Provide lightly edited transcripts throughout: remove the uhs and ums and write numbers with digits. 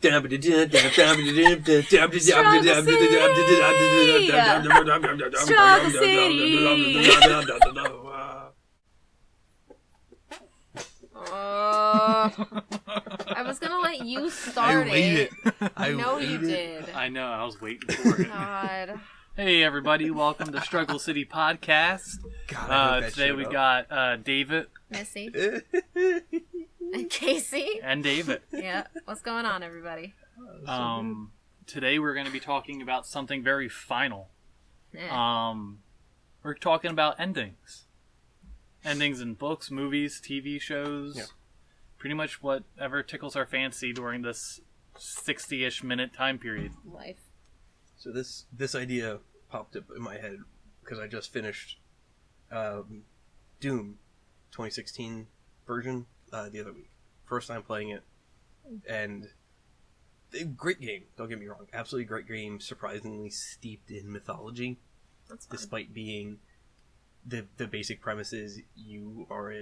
Struggle City! I was gonna let you start it. I know you did. I know, I was waiting for it. God. Hey everybody, welcome to Struggle City Podcast. Today we got David, Missy, and Casey, and David. Yeah, what's going on, everybody? Today we're going to be talking about something very final. Yeah. We're talking about endings. Endings in books, movies, TV shows. Pretty much whatever tickles our fancy during this 60-ish minute time period. Life. So this idea popped up in my head because I just finished Doom 2016 version the other week. First time playing it, and great game. Don't get me wrong, absolutely great game. Surprisingly steeped in mythology, despite being the basic premise is you are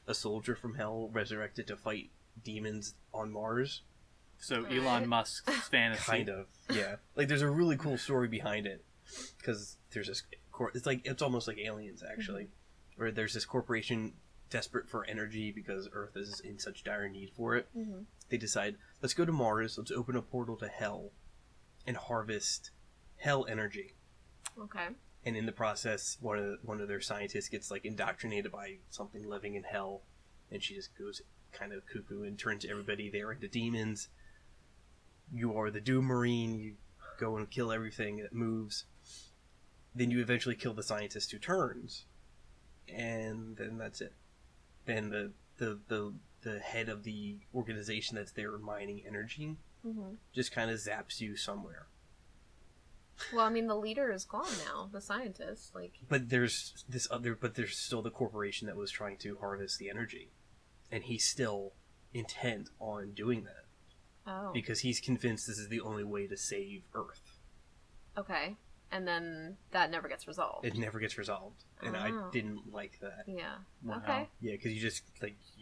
a soldier from hell resurrected to fight demons on Mars. So Elon Musk's fantasy. Kind of, yeah. Like, there's a really cool story behind it. Because there's this... It's almost like Aliens, actually. Mm-hmm. Where there's this corporation desperate for energy because Earth is in such dire need for it. Mm-hmm. They decide, let's go to Mars, let's open a portal to hell, and harvest hell energy. Okay. And in the process, one of their scientists gets, like, indoctrinated by something living in hell. And she just goes kind of cuckoo and turns everybody there into demons. You are the Doom Marine, you go and kill everything that moves. Then you eventually kill the scientist who turns. And then that's it. Then the head of the organization that's there mining energy just kind of zaps you somewhere. Well, I mean, the leader is gone now, the scientist. But there's still the corporation that was trying to harvest the energy. And he's still intent on doing that. Oh. Because he's convinced this is the only way to save Earth. Okay. And then that never gets resolved. It never gets resolved. And I didn't like that. Yeah. Wow. Okay. Yeah, because you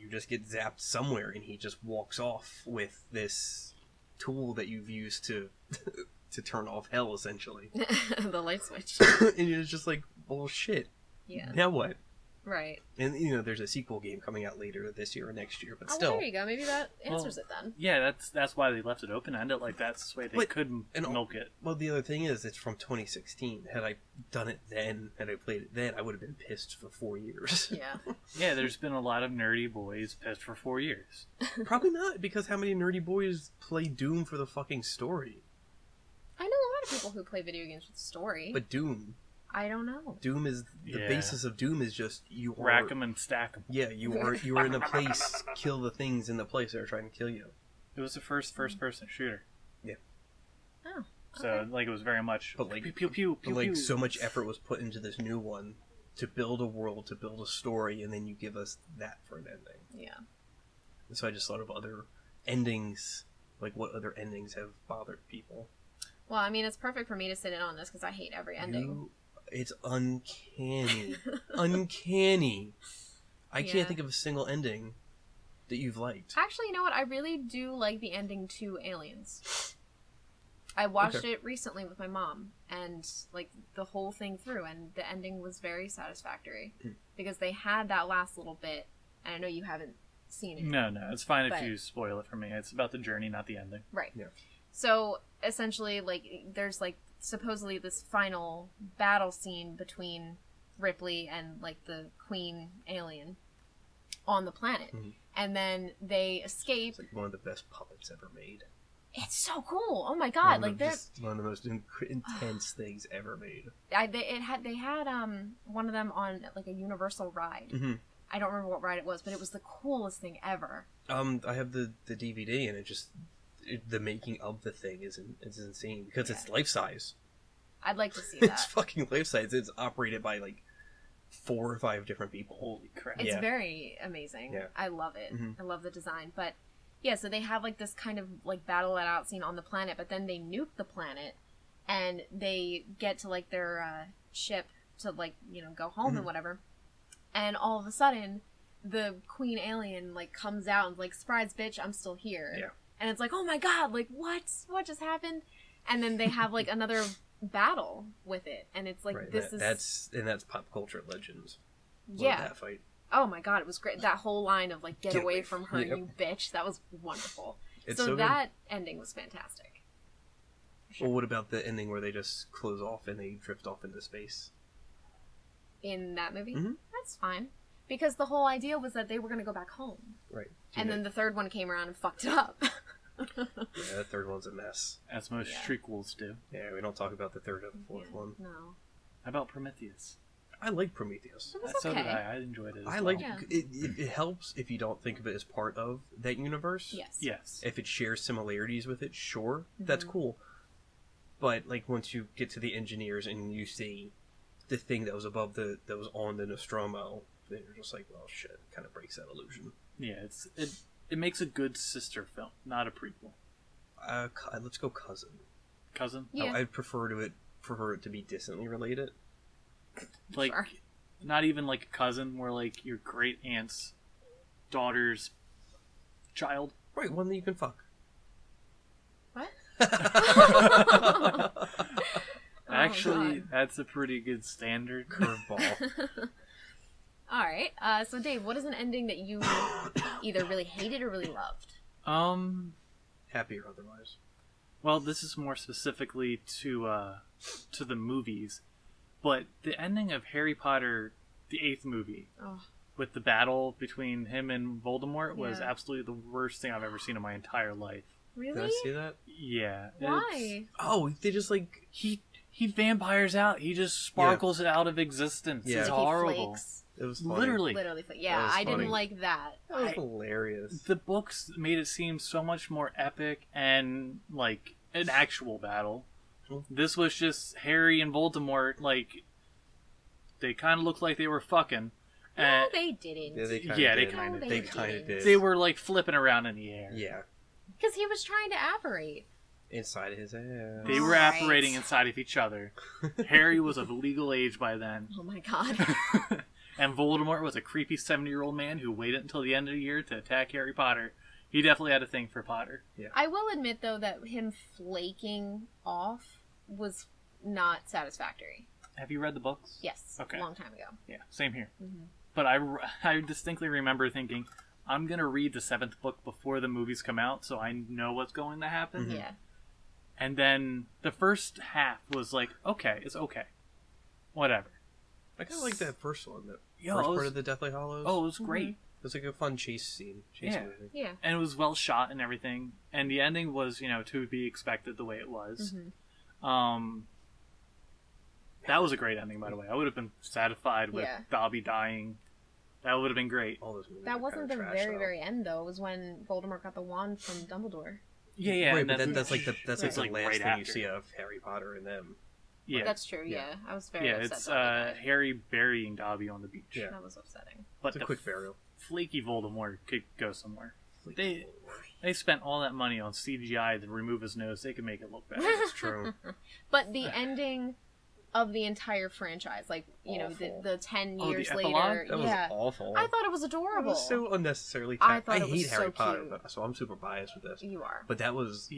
just get zapped somewhere and he just walks off with this tool that you've used to turn off hell, essentially. The light switch. And you're just like, well, shit. Yeah. Now what? Right. And, there's a sequel game coming out later this year or next year, but still. Oh, well, there you go. Maybe that answers it then. Yeah, that's why they left it open-ended. Like, that's the way they could milk it. Well, the other thing is, it's from 2016. Had I done it then, had I played it then, I would have been pissed for 4 years. Yeah. Yeah, there's been a lot of nerdy boys pissed for 4 years. Probably not, because how many nerdy boys play Doom for the fucking story? I know a lot of people who play video games with story. But Doom... I don't know. Doom is... The basis of Doom is just you are... Rack them and stack them. Yeah, you are in a place, kill the things in the place that are trying to kill you. It was the first-person shooter. Yeah. Oh, okay. So, like, it was very much... But, like, pew, pew, pew, pew, like pew. so much effort was put into this new one to build a world, to build a story, and then you give us that for an ending. Yeah. And so I just thought of other endings, like what other endings have bothered people. Well, I mean, it's perfect for me to sit in on this because I hate every ending. It's uncanny. Uncanny. I can't think of a single ending that you've liked. Actually, you know what? I really do like the ending to Aliens. I watched it recently with my mom, and, like, the whole thing through, and the ending was very satisfactory. Because they had that last little bit, and I know you haven't seen it. No, it's fine if you spoil it for me. It's about the journey, not the ending. Right. Yeah. So, essentially, like, there's, like, supposedly this final battle scene between Ripley and, like, the queen alien on the planet. Mm-hmm. And then they escape. It's like one of the best puppets ever made. It's so cool. Oh my god. Like, they're one of the most intense things ever made. They had one of them on, like, a Universal ride. Mm-hmm. I don't remember what ride it was, but it was the coolest thing ever. I have the DVD, and the making of the thing is insane because it's life size. I'd like to see that. It's fucking life size. It's operated by like 4 or 5 different people. Holy crap! It's very amazing. Yeah. I love it. Mm-hmm. I love the design. But yeah, so they have like this kind of like battle it out scene on the planet, but then they nuke the planet, and they get to like their ship to like go home and whatever, and all of a sudden the queen alien like comes out and like, surprise bitch, I'm still here. Yeah. and it's like, oh my god, like what just happened? And then they have like another battle with it, and it's like that's pop culture legends. Yeah, that fight. Oh my god, it was great. That whole line of like, get away from her, you bitch. That was wonderful. So that ending was fantastic. Sure. Well, what about the ending where they just close off and they drift off into space? In that movie? Mm-hmm. That's fine. Because the whole idea was that they were going to go back home. Right. And then the third one came around and fucked it up. Yeah, the third one's a mess. As most prequels do. Yeah, we don't talk about the third or the fourth one. No. How about Prometheus? I like Prometheus. So did I. I enjoyed it. It helps if you don't think of it as part of that universe. Yes. If it shares similarities with it, sure, that's cool. But like once you get to the engineers and you see the thing that was above that was on the Nostromo, then you're just like, well, shit, it kind of breaks that illusion. Yeah, it makes a good sister film, not a prequel. Let's go cousin. Cousin? Yeah. I'd prefer it to be distantly related. Like, not even like a cousin, more like your great aunt's daughter's child. Right, one that you can fuck. What? Actually, that's a pretty good standard. Curveball. Alright, so Dave, what is an ending that you either really hated or really loved? Happy or otherwise. Well, this is more specifically to the movies. But the ending of Harry Potter, the 8th movie, with the battle between him and Voldemort was absolutely the worst thing I've ever seen in my entire life. Really? Did I see that? Yeah. Why? They just like... He vampires out. He just sparkles it out of existence. Yeah. It's horrible. It was funny. Literally. Yeah, I didn't like that. That was hilarious. The books made it seem so much more epic and like an actual battle. This was just Harry and Voldemort, like, they kind of looked like they were fucking. No, they didn't. Yeah, they kind of did. They were, like, flipping around in the air. Yeah. Because he was trying to apparate. Inside his ass. They were apparating inside of each other. Harry was of legal age by then. Oh my god. And Voldemort was a creepy 70-year-old man who waited until the end of the year to attack Harry Potter. He definitely had a thing for Potter. Yeah. I will admit, though, that him flaking off was not satisfactory. Have you read the books? Yes. Okay. A long time ago. Yeah, same here. Mm-hmm. But I distinctly remember thinking, I'm going to read the 7th book before the movies come out so I know what's going to happen. Mm-hmm. Yeah. And then the first half was like, okay, it's okay. Whatever. I kind of like that first one. Part of the Deathly Hallows. Oh, it was great. Mm-hmm. It was like a fun chase scene. Movie. Yeah. And it was well shot and everything. And the ending was, to be expected the way it was. Mm-hmm. That was a great ending, by the way. I would have been satisfied with Dobby dying. That would have been great. All those movies that wasn't the very, very end, though. It was when Voldemort got the wand from Dumbledore. Yeah. Right, but that's like the last right thing after you see of Harry Potter and them. Yeah, that's true. Yeah, I was very upset. It's Harry burying Dobby on the beach. Yeah, that was upsetting. But it's a quick burial. Flaky Voldemort could go somewhere. They spent all that money on CGI to remove his nose. They could make it look better. That's true. But the ending of the entire franchise, like the 10 years the later, that was awful. I thought it was adorable. It was so unnecessarily. I hate Harry Potter, so I'm super biased with this. You are, but that was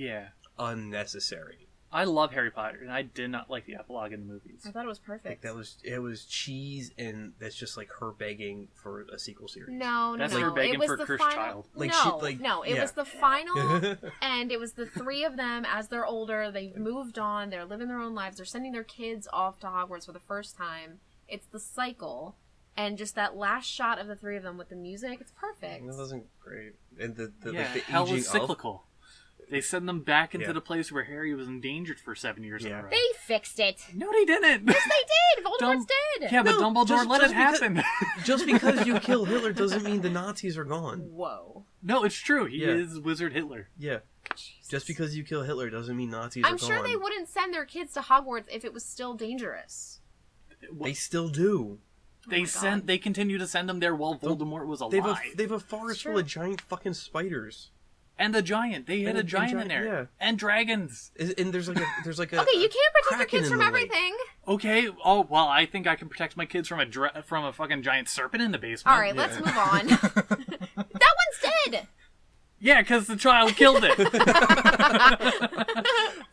unnecessary. I love Harry Potter, and I did not like the epilogue in the movies. I thought it was perfect. Like it was cheese, and that's just like her begging for a sequel series. No, that's her begging for a cursed child. It was the final, and it was the three of them as they're older. They've moved on. They're living their own lives. They're sending their kids off to Hogwarts for the first time. It's the cycle, and just that last shot of the three of them with the music. It's perfect. That wasn't great, and the hell aging was cyclical. They send them back into the place where Harry was endangered for 7 years in a row. They fixed it. No, they didn't. Yes, they did. Voldemort's dead. Yeah, but Dumbledore let it happen. Just because you kill Hitler doesn't mean the Nazis are gone. Whoa. No, it's true. He is Wizard Hitler. Yeah. Jesus. Just because you kill Hitler doesn't mean Nazis are gone. I'm sure they wouldn't send their kids to Hogwarts if it was still dangerous. They still do. They continue to send them there while Voldemort was alive. They have a forest full of giant fucking spiders. And the giant. They had a giant in there. Yeah. And dragons. And there's like a okay, you can't protect your kids from everything. Okay. Oh, well, I think I can protect my kids from a fucking giant serpent in the basement. All right, let's move on. That one's dead. Yeah, because the child killed it.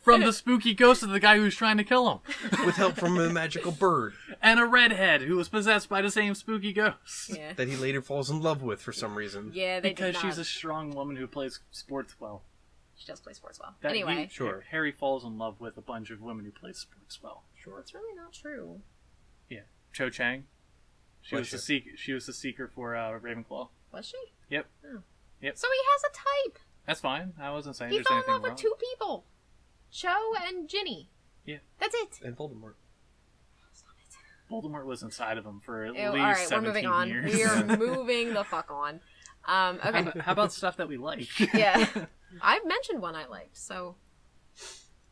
From the spooky ghost of the guy who was trying to kill him. With help from a magical bird. And a redhead who was possessed by the same spooky ghost. Yeah. That he later falls in love with for some reason. Yeah, they Because did not. she's a strong woman who plays sports well. She does play sports well. That Anyway. Sure. Harry falls in love with a bunch of women who play sports well. Sure. That's really not true. Yeah. Cho Chang. She Was was the seeker for Ravenclaw. Was she? Yep. Oh. Yep. So he has a type. That's fine. I wasn't saying He there's fell in anything love wrong. with two people. Cho and Ginny. Yeah. That's it. And Voldemort. Voldemort was inside of him for at Ew, least all right, 17 we're moving on. years. We are moving the fuck on. Okay. How about stuff that we like? Yeah. I mentioned one I liked, so.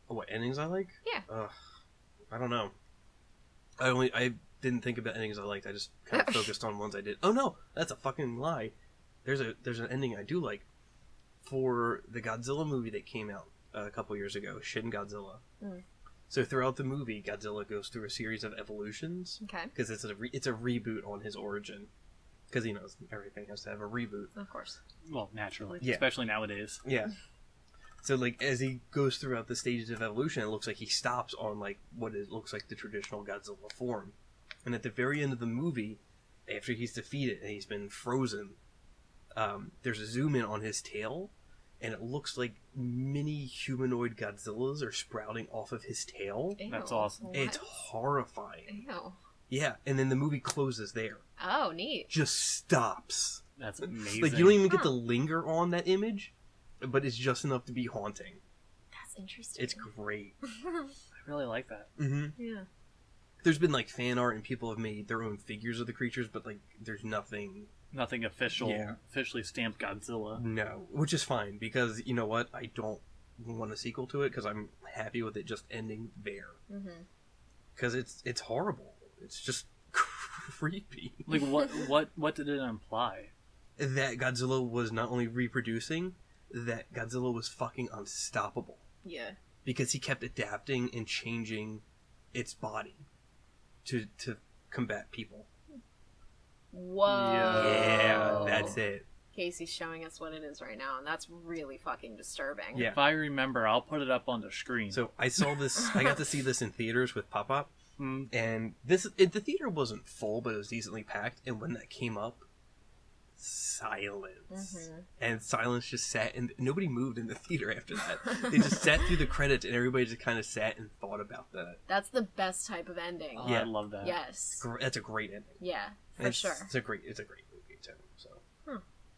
Oh, what endings I like? Yeah. I don't know. I didn't think about endings I liked. I just kind of focused on ones I did. Oh no, that's a fucking lie. There's an ending I do like for the Godzilla movie that came out a couple years ago, Shin Godzilla. Mm. So throughout the movie, Godzilla goes through a series of evolutions. Okay. Because it's a reboot on his origin. Because he knows everything has to have a reboot. Of course. Well, naturally. Yeah. Especially nowadays. Yeah. So, like, as he goes throughout the stages of evolution, it looks like he stops on, like, what it looks like the traditional Godzilla form. And at the very end of the movie, after he's defeated and he's been frozen, there's a zoom in on his tail, and it looks like mini humanoid Godzillas are sprouting off of his tail. Ew. That's awesome. What? It's horrifying. Ew. Yeah, and then the movie closes there. Oh, neat. Just stops. That's amazing. Like, you don't even get to linger on that image, but it's just enough to be haunting. That's interesting. It's great. I really like that. Mm-hmm. Yeah. There's been, like, fan art and people have made their own figures of the creatures, but, like, there's nothing... Nothing official, Yeah. officially stamped Godzilla. No. Which is fine, because, you know what? I don't want a sequel to it, because I'm happy with it just ending there. Mm-hmm. Because it's horrible. It's just creepy. Like, what did it imply? That Godzilla was not only reproducing, that Godzilla was fucking unstoppable. Yeah. Because he kept adapting and changing its body to combat people. Whoa. Yeah, that's it. Casey's showing us what it is right now, and that's really fucking disturbing. Yeah. If I remember, I'll put it up on the screen. So I saw this. I got to see this in theaters with Pop Up, Mm. and the theater wasn't full, but it was decently packed. And when that came up, silence, and silence just sat, and nobody moved in the theater after that. They just sat through the credits, and everybody just kind of sat and thought about that. That's the best type of ending. Oh, Yeah. I love that. Yes. That's a great ending. Yeah, for sure. It's a great movie too. So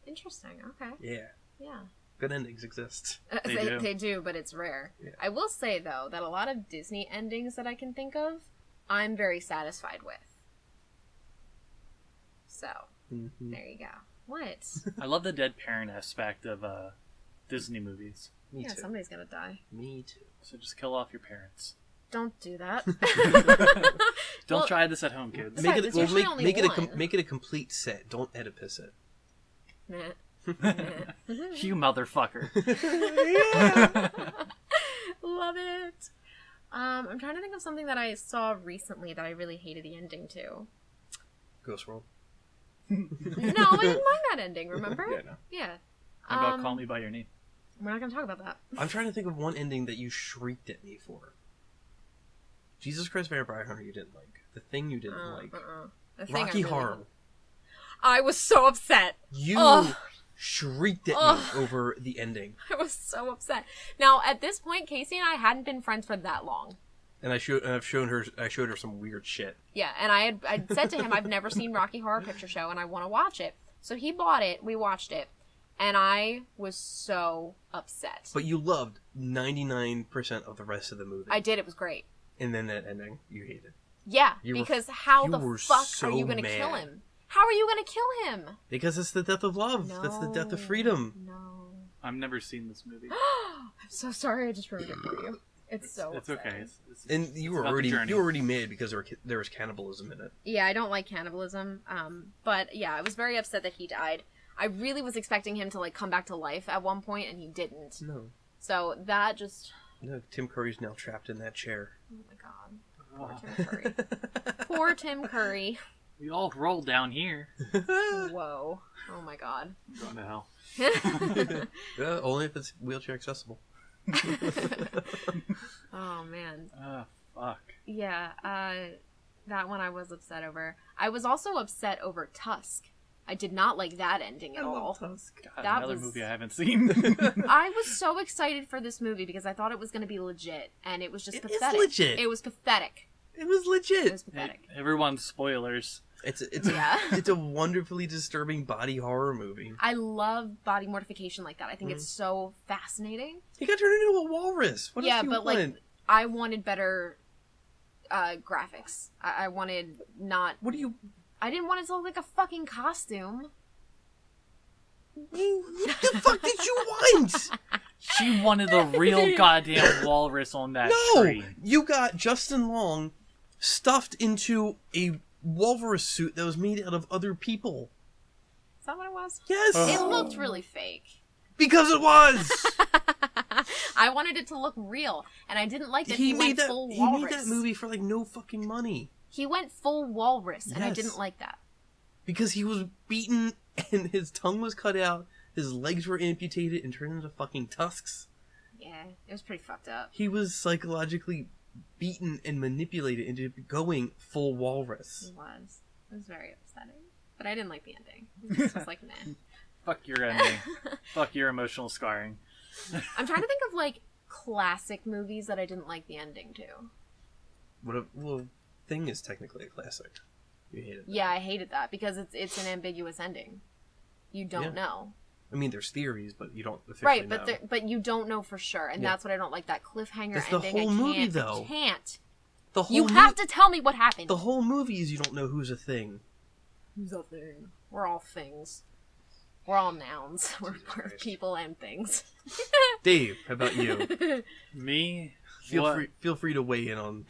Interesting. Okay. yeah, Yeah. good endings exist. They do. but it's rare. Yeah. I will say, though, that a lot of Disney endings that I can think of, I'm very satisfied with. So, there you go. What? I love the dead parent aspect of Disney movies. Me Yeah, too. somebody's gonna die. Me too. So just kill off your parents. Don't do that. Don't Well, try this at home, kids. Sorry, there's usually only one. Make it a complete set. Don't Oedipus it. Meh. You motherfucker. Love it. I'm trying to think of something that I saw recently that I really hated the ending to. Ghost World. No, I didn't mind that ending, remember? Yeah, no. Yeah. How about Call Me By Your Name? We're not going to talk about that. I'm trying to think of one ending that you shrieked at me for. Jesus Christ Vampire Hunter you didn't like. The Thing you didn't like. The thing I Rocky really Horror. hated. I was so upset. You shrieked at me over the ending. I was so upset. Now, at this point, Casey and I hadn't been friends for that long. And I showed her some weird shit. Yeah, and I'd said to him, I've never seen Rocky Horror Picture Show, and I want to watch it. So he bought it, we watched it, and I was so upset. But you loved 99% of the rest of the movie. I did, it was great. And then that ending, you hated. Yeah, You were- because how you the were fuck so are you going to mad. kill him? How are you going to kill him? Because it's the death of love. That's the death of freedom. No. I've never seen this movie. I'm so sorry, I just ruined it for you. It's so It's upsetting. okay. And you were about the already journey. mad because there was cannibalism in it. Yeah, I don't like cannibalism. But yeah, I was very upset that he died. I really was expecting him to like come back to life at one point, and he didn't. No. So that just... No, Tim Curry's now trapped in that chair. Oh my god. Poor Tim Curry. Poor Tim Curry. We all roll down here. Whoa. Oh my god. Going to hell. Yeah, only if it's wheelchair accessible. Oh man. Fuck. Yeah, that one I was upset over. I was also upset over Tusk. I did not like that ending at all. Tusk. God, That another was- movie I haven't seen. I was so excited for this movie because I thought it was going to be legit, and it was just It is pathetic. legit. It was pathetic. It was It legit. was pathetic. Everyone, spoilers. It's Yeah. it's a wonderfully disturbing body horror movie. I love body mortification like that. I think it's so fascinating. He got turned into a walrus. What Yeah, else do you but want? like I wanted better graphics. I wanted not. What do you? I didn't want it to look like a fucking costume. What the fuck did you want? She wanted the real goddamn walrus on that No, tree. you got Justin Long stuffed into a walrus suit that was made out of other people. Is that what it was? Yes, It looked really fake. because it was. I wanted it to look real, and I didn't like that he, made went that. full He walrus. made that movie for like no fucking money He went full walrus, and I Yes. didn't like that. because he was beaten and his tongue was cut out, his legs were amputated and turned into fucking tusks. Yeah, it was pretty fucked up. He was psychologically beaten and manipulated into going full walrus. It was. It was very upsetting. But I didn't like the ending. It was like, meh. Fuck your ending. Fuck your emotional scarring. I'm trying to think of, like, classic movies that I didn't like the ending to. Well, Thing is technically a classic. You hated that. Yeah, I hated that because it's an ambiguous ending. You don't Yeah. know. I mean, there's theories, but you don't officially Right, know. but you don't know for sure, and Yeah. that's what I don't like. That cliffhanger That's the ending. whole I can't. movie, though. I can't. The whole You have to tell me what happened. The whole movie is you don't know who's a thing. Who's a thing? We're all things. We're all nouns. We're part of Christ. people and things. Dave, how about you? Me? Feel free to weigh in on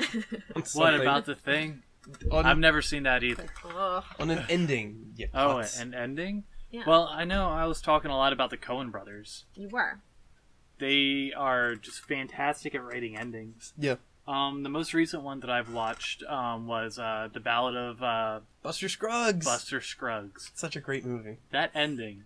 What something. about the thing? on, I've never seen that either. Ugh. on an ending? Yeah, Oh, cuts. an ending? Yeah. Well, I know I was talking a lot about the Coen brothers. You were. They are just fantastic at writing endings. Yeah. The most recent one that I've watched was the Ballot of Buster Scruggs. Buster Scruggs. Such a great movie. That ending,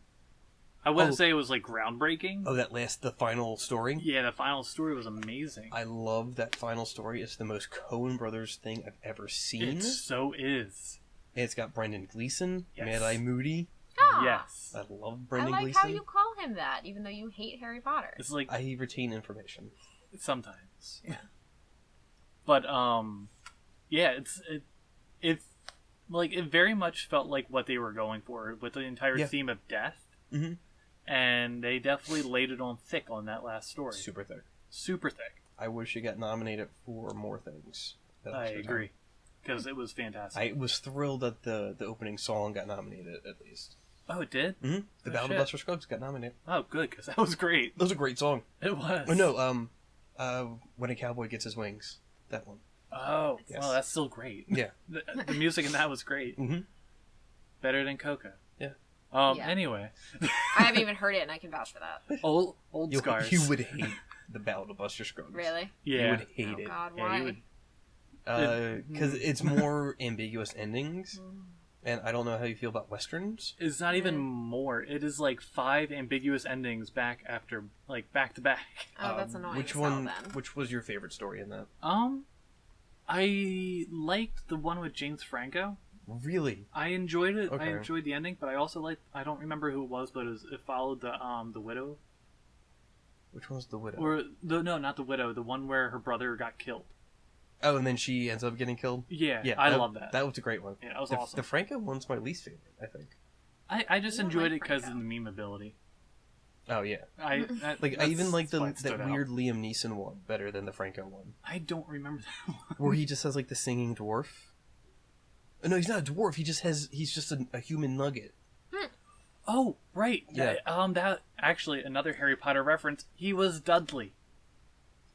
I wouldn't say it was like groundbreaking. Oh, the final story? Yeah, the final story was amazing. I love that final story. It's the most Coen Brothers thing I've ever seen. It so is. It's got Brendan Gleeson, Yes. Mad-Eye Moody. Ah, Yes. I love I Brendan like Gleeson. how you call him that, even though you hate Harry Potter. It's like I retain information. sometimes. Yeah. But yeah, it like it very much felt like what they were going for with the entire Yeah. theme of death. Mm-hmm. And they definitely laid it on thick on that last story. Super thick. Super thick. I wish it got nominated for more things. I agree. Because it was fantastic. I was thrilled that the opening song got nominated, at least. Oh, it did? Mm-hmm. The Oh, Ballad of shit. Buster Scruggs got nominated. Oh, good, because that was great. That was a great song. It was. Oh, no, When a Cowboy Gets His Wings. That one. Oh, Yes. well, that's still great. Yeah. The music in that was great. Mm-hmm. Better than Coca. Yeah. Yeah. Anyway. I haven't even heard it, and I can vouch for that. Old You scars. would hate the Ballad of Buster Scruggs. Really? Yeah. You would hate Oh it. God, Yeah, why? you would. Because it's more ambiguous endings, and I don't know how you feel about westerns. It's not even more. It is like 5 ambiguous endings back to back. Oh, that's annoying. Which as one? hell, then. Which was your favorite story in that? I liked the one with James Franco. Really? I enjoyed it. Okay. I enjoyed the ending, but I also liked. I don't remember who it was, but it followed the widow, Which one was the widow? or not the widow, the one where her brother got killed. Oh, and then she ends up getting killed. Yeah, Yeah, I love that. That was a great one. Yeah, that was the, awesome. The Franco one's my least favorite, I think. I just I don't enjoyed like it because of Franco. the meme ability. Oh yeah, I even like that's why it that stood out. weird Liam Neeson one better than the Franco one, I don't remember that one. where he just has like the singing dwarf. Oh, no, he's not a dwarf. He's just a human nugget. Oh, right. Yeah. That actually another Harry Potter reference. He was Dudley.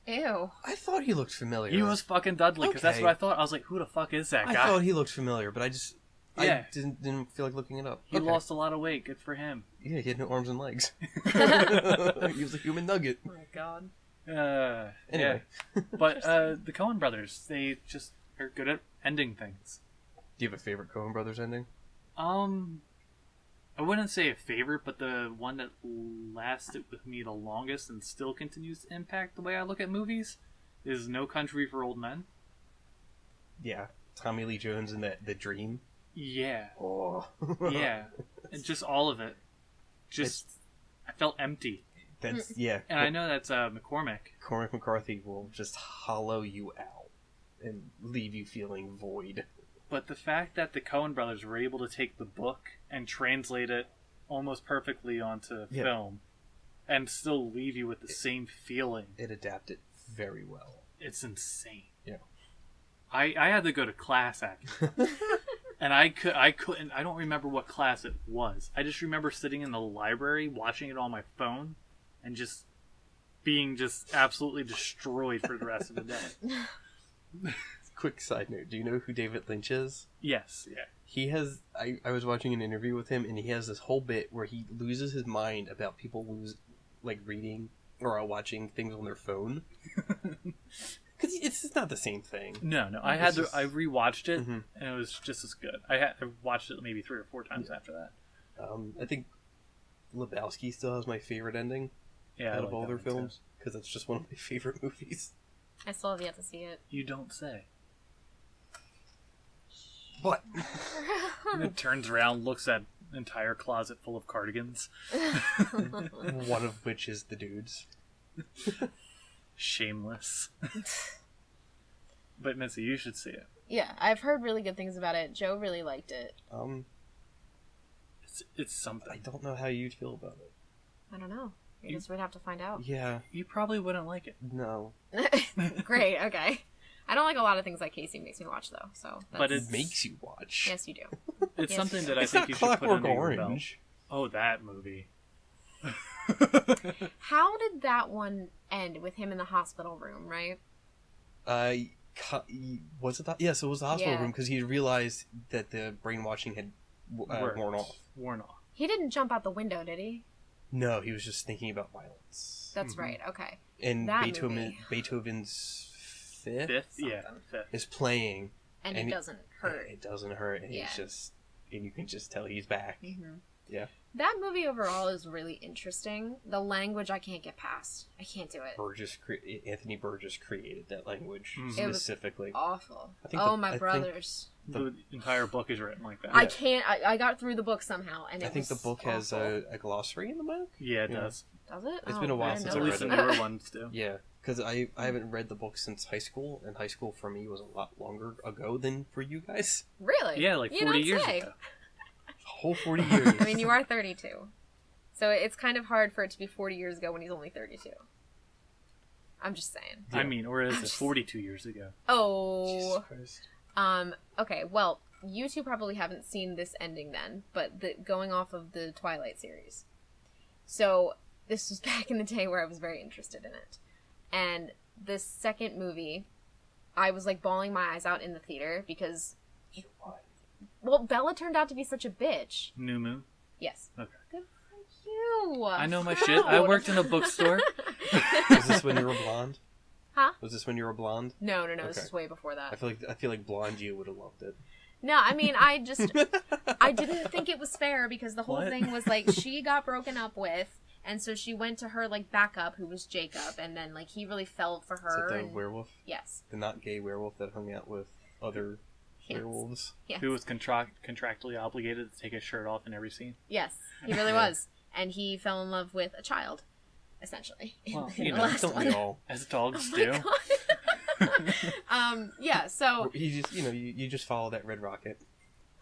Ew. I thought he looked familiar. He was fucking Dudley because that's Okay. what I thought. I was like, who the fuck is that I guy? thought he looked familiar, but I Yeah. didn't feel like looking it up. He Okay. lost a lot of weight. Good for him. Yeah, he had no arms and legs. He was a human nugget. Oh my God. Anyway. Yeah. But the Coen brothers, they just are good at ending things. Do you have a favorite Coen Brothers ending? I wouldn't say a favorite, but the one that lasted with me the longest and still continues to impact the way I look at movies is No Country for Old Men. Yeah. Tommy Lee Jones and the dream. Yeah. Oh. Yeah. And just all of it. I felt empty. That's, yeah. And I know that's McCormick. Cormac McCarthy will just hollow you out and leave you feeling void. But the fact that the Coen brothers were able to take the book and translate it almost perfectly onto film and still leave you with the same feeling. It adapted very well. It's insane. Yeah. I had to go to class after. And I couldn't, I don't remember what class it was. I just remember sitting in the library watching it on my phone and just being just absolutely destroyed for the rest of the day. Quick side note, do you know who David Lynch is? Yes, yeah. He has, I was watching an interview with him, and he has this whole bit where he loses his mind about people reading or watching things on their phone. Because it's just not the same thing. No. I rewatched it, and it was just as good. I watched it maybe 3 or 4 times after that. I think Lebowski still has my favorite ending out of all their films, because it's just one of my favorite movies. I still have yet to see it. You don't say. What? It turns around, looks at an entire closet full of cardigans. One of which is the dude's. Shameless. But Missy, you should see it. Yeah, I've heard really good things about it. Joe really liked it. It's something. I don't know how you'd feel about it. I don't know. I guess we'd have to find out. Yeah. You probably wouldn't like it. No. Great, okay. I don't like a lot of things that Casey makes me watch, though. So but it makes you watch. Yes, you do. It's yes. something that I think you should put under your belt. Oh, that movie. How did that one end with him in the hospital room, right? Was it that? Yes, it was the hospital room because he realized that the brainwashing had worn off. He didn't jump out the window, did he? No, he was just thinking about violence. That's right, okay. And Beethoven's fifth is playing. And it doesn't hurt. It doesn't hurt, and he's just... And you can just tell he's back. Mm-hmm. Yeah. That movie overall is really interesting. The language I can't get past. I can't do it. Anthony Burgess created that language specifically. It was awful. My brothers. The entire book is written like that. I can't. I got through the book somehow, and I think the book has a glossary in the book. Yeah, it does. Does it? It's been a while since I read it. At least the newer ones do. Yeah, because I haven't read the book since high school, and high school for me was a lot longer ago than for you guys. Really? Yeah, like 40 years ago. Whole 40 years. I mean, you are 32. So it's kind of hard for it to be 40 years ago when he's only 32. I'm just saying. Yeah. I mean, or is it 42 years ago? Oh. Jesus Christ. Okay, well, you two probably haven't seen this ending then, but going off of the Twilight series. So, this was back in the day where I was very interested in it. And this second movie, I was like bawling my eyes out in the theater because... Well, Bella turned out to be such a bitch. New Moon? Yes. Okay. Good for you. I know my shit. I worked in a bookstore. Was this when you were blonde? Huh? Was this when you were blonde? No. Okay. This is way before that. I feel like blonde you would have loved it. No, I mean, I didn't think it was fair because the whole thing was like she got broken up with, and so she went to her like backup, who was Jacob, and then like he really fell for her. Is that the werewolf? Yes. The not gay werewolf that hung out with other werewolves. Yes. Who was contractually obligated to take his shirt off in every scene. Yes, he really was, and he fell in love with a child, essentially. Well, don't we all? As dogs do. Yeah, so you just follow that red rocket.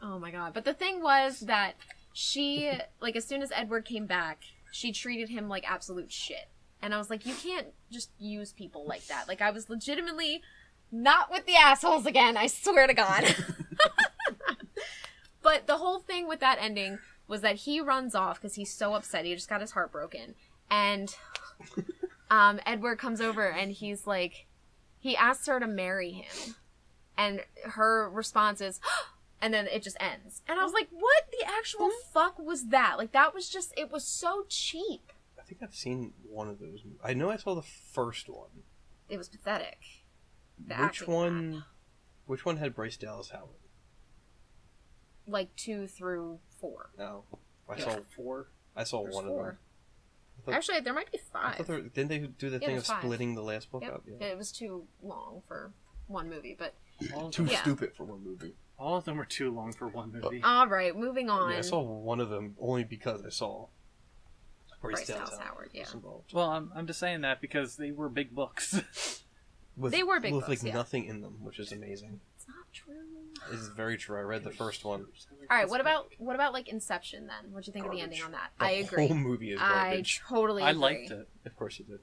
Oh my god. But the thing was that she, like, as soon as Edward came back, she treated him like absolute shit. And I was like, you can't just use people like that. Like, I was legitimately not with the assholes again, I swear to God. But the whole thing with that ending was that he runs off because he's so upset. He just got his heart broken. And Edward comes over and he's like, he asks her to marry him. And her response is, and then it just ends. And I was like, what the actual fuck was that? Like, that was just, it was so cheap. I think I've seen one of those. I know I saw the first one. It was pathetic. Which one had Bryce Dallas Howard? like 2 through 4. No, I Yeah. saw 4. I saw There's one 4. of them. I thought- Actually, there might be 5. I thought didn't they do the thing of there's 5. splitting the last book Yep. up? Yeah. It was too long for one movie, but Too Yeah. stupid for one movie. All of them were too long for one movie. all right, moving on. Yeah, I saw one of them only because I saw Bryce Dallas Howard, yeah. was involved. Well, I'm just saying that because they were big books. They were big with books, like yeah. nothing in them, which is amazing. It's not true. This is very true. I read the first one. All right, what about like Inception then? What'd you think of the ending on that? The I agree. whole movie is I garbage. totally agree. I liked it. Of course you did.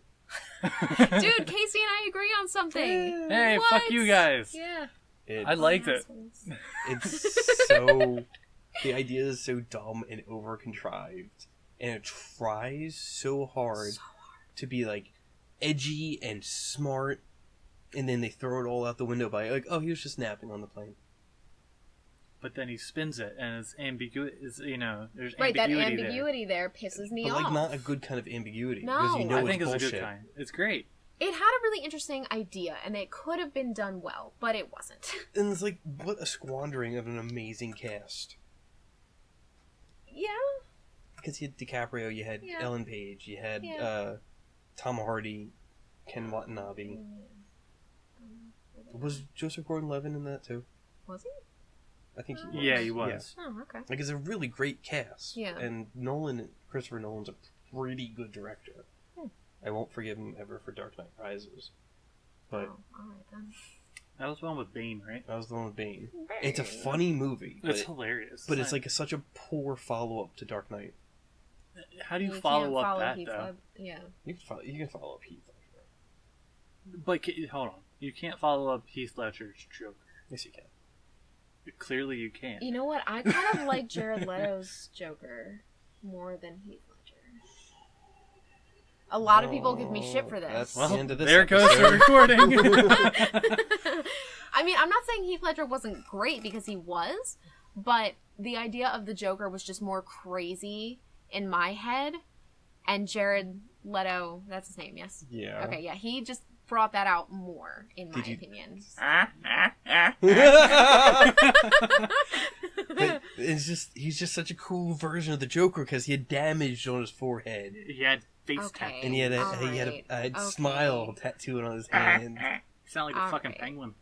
Dude, Casey and I agree on something. Hey, What? fuck you guys. Yeah. It, I liked it. Assholes. It's so... The idea is so dumb and over-contrived. And it tries so hard to be, like, edgy and smart. And then they throw it all out the window by, like, oh, he was just napping on the plane. But then he spins it, and it's ambiguous. You know, there's Right, that ambiguity ambiguity there pisses me But, off. like, not a good kind of ambiguity. No. Because you know I it's think it's bullshit. a good kind. It's great. It had a really interesting idea, and it could have been done well, but it wasn't. And it's like, what a squandering of an amazing cast. Yeah. Because you had DiCaprio, you had Yeah. Ellen Page, you had Yeah. Tom Hardy, Ken Watanabe. Was Joseph Gordon-Levitt in that too? Was he? I think he was. Yeah, he was. Oh, okay. Like, it's a really great cast. Yeah. And Christopher Nolan's a pretty good director. I won't forgive him ever for Dark Knight Rises. But Oh, alright then. That was the one with Bane, right? that was the one with Bane. It's a funny movie. It's hilarious. But it's like such a poor follow-up to Dark Knight. How do you can't follow up follow that, Heath though? Ledger. Yeah. You can follow up Heath Ledger. But hold on. You can't follow up Heath Ledger's Joker. Yes, you can. Clearly you can't. You know what? I kind of like Jared Leto's Joker more than Heath Ledger. A lot of people give me shit for this. That's Well, the end of this there goes the episode. recording. I mean, I'm not saying Heath Ledger wasn't great because he was, but the idea of the Joker was just more crazy in my head. And Jared Leto, that's his name, yes? Yeah. Okay, yeah, he just brought that out more, in my opinion. But he's just such a cool version of the Joker because he had damage on his forehead. He had face Okay. tattoo. And he had a Alright. smile tattooed on his hand. You sound like a fucking Alright. penguin.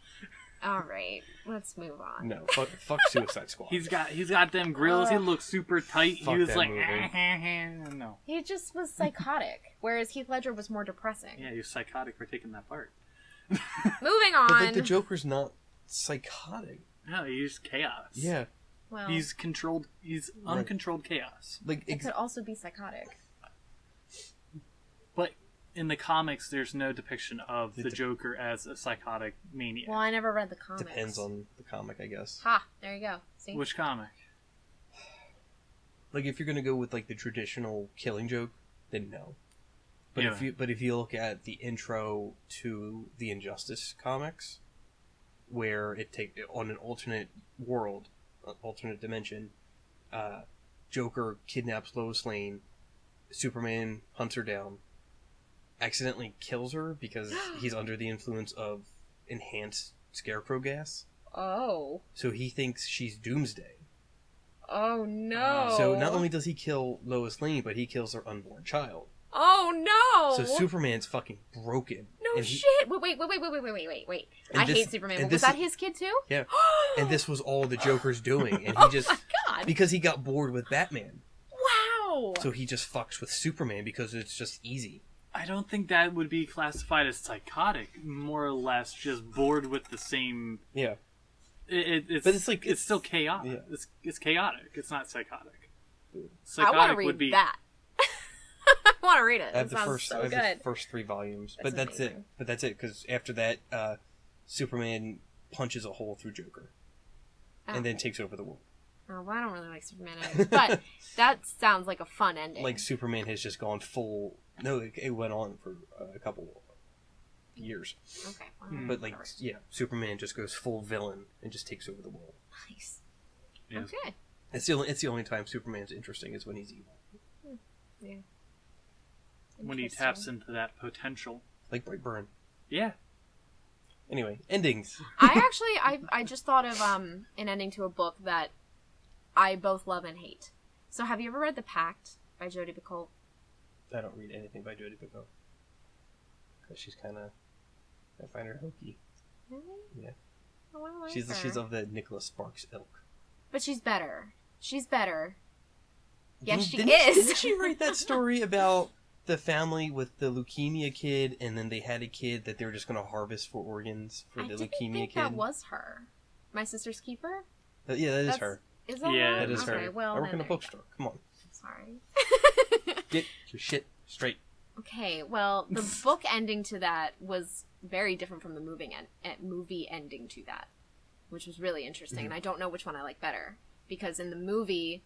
Alright, let's move on. No, fuck Suicide Squad. He's got them grills. He looks super tight. Fuck He was that like, movie. no. He just was psychotic, whereas Heath Ledger was more depressing. Yeah, he was psychotic for taking that part. Moving on. But like the Joker's not psychotic. No, he's chaos. Yeah, well, He's controlled. He's Right. uncontrolled chaos. like it could also be psychotic. But in the comics, there's no depiction of the Joker as a psychotic maniac. Well, I never read the comics. depends on the comic, I guess. Ha! There you go. See? Which comic? Like if you're gonna go with like the traditional Killing Joke, then no. But Yeah. if you look at the intro to the Injustice comics, where it take on an alternate world, alternate dimension, Joker kidnaps Lois Lane, Superman hunts her down, accidentally kills her because he's under the influence of enhanced scarecrow gas. Oh. So he thinks she's Doomsday. Oh no. So not only does he kill Lois Lane, but he kills her unborn child. Oh no. So Superman's fucking broken. No And shit. Wait. And I this- hate Superman. and Was this that is- his kid too? Yeah. And this was all the Joker's doing, and he Oh just my god. because he got bored with Batman, Wow. so he just fucks with Superman because it's just easy. I don't think that would be classified as psychotic. More or less, just bored with the same. Yeah. It's But it's like- it's still chaotic. Yeah. It's chaotic. It's not psychotic. I want to Psychotic read would be that. I want to read it. I have It sounds I so have good. the first 3 volumes, That's but that's amazing. it. But that's it because after that, Superman punches a hole through Joker, Oh. and then takes over the world. Oh, well, I don't really like Superman anyways, but that sounds like a fun ending. Like Superman has just gone full. No, it went on for a couple years, Okay. Well, but like whatever. yeah, Superman just goes full villain and just takes over the world. Nice. Yes. Okay. It's the only time Superman's interesting is when he's evil, Yeah. when he taps into that potential. like Brightburn. Yeah. Anyway, endings. I just thought of an ending to a book that I both love and hate. So have you ever read The Pact by Jodi Picoult? I don't read anything by Jodi Picoult. Because she's kind of... I find her hokey. Really? Yeah. Oh, I like She's her. of the Nicholas Sparks ilk. But she's better. She's better. Yes, she Didn't is. she write that story about the family with the leukemia kid, and then they had a kid that they were just going to harvest for organs for the leukemia I didn't think kid? that was her. My Sister's Keeper? Yeah, that is her. Is that Yeah, her? That is okay, her. Well, I work in a there you bookstore. Come on. go. Sorry. Get your shit straight. Okay, well, the book ending to that was very different from the movie ending to that, which was really interesting. And I don't know which one I like better, because in the movie,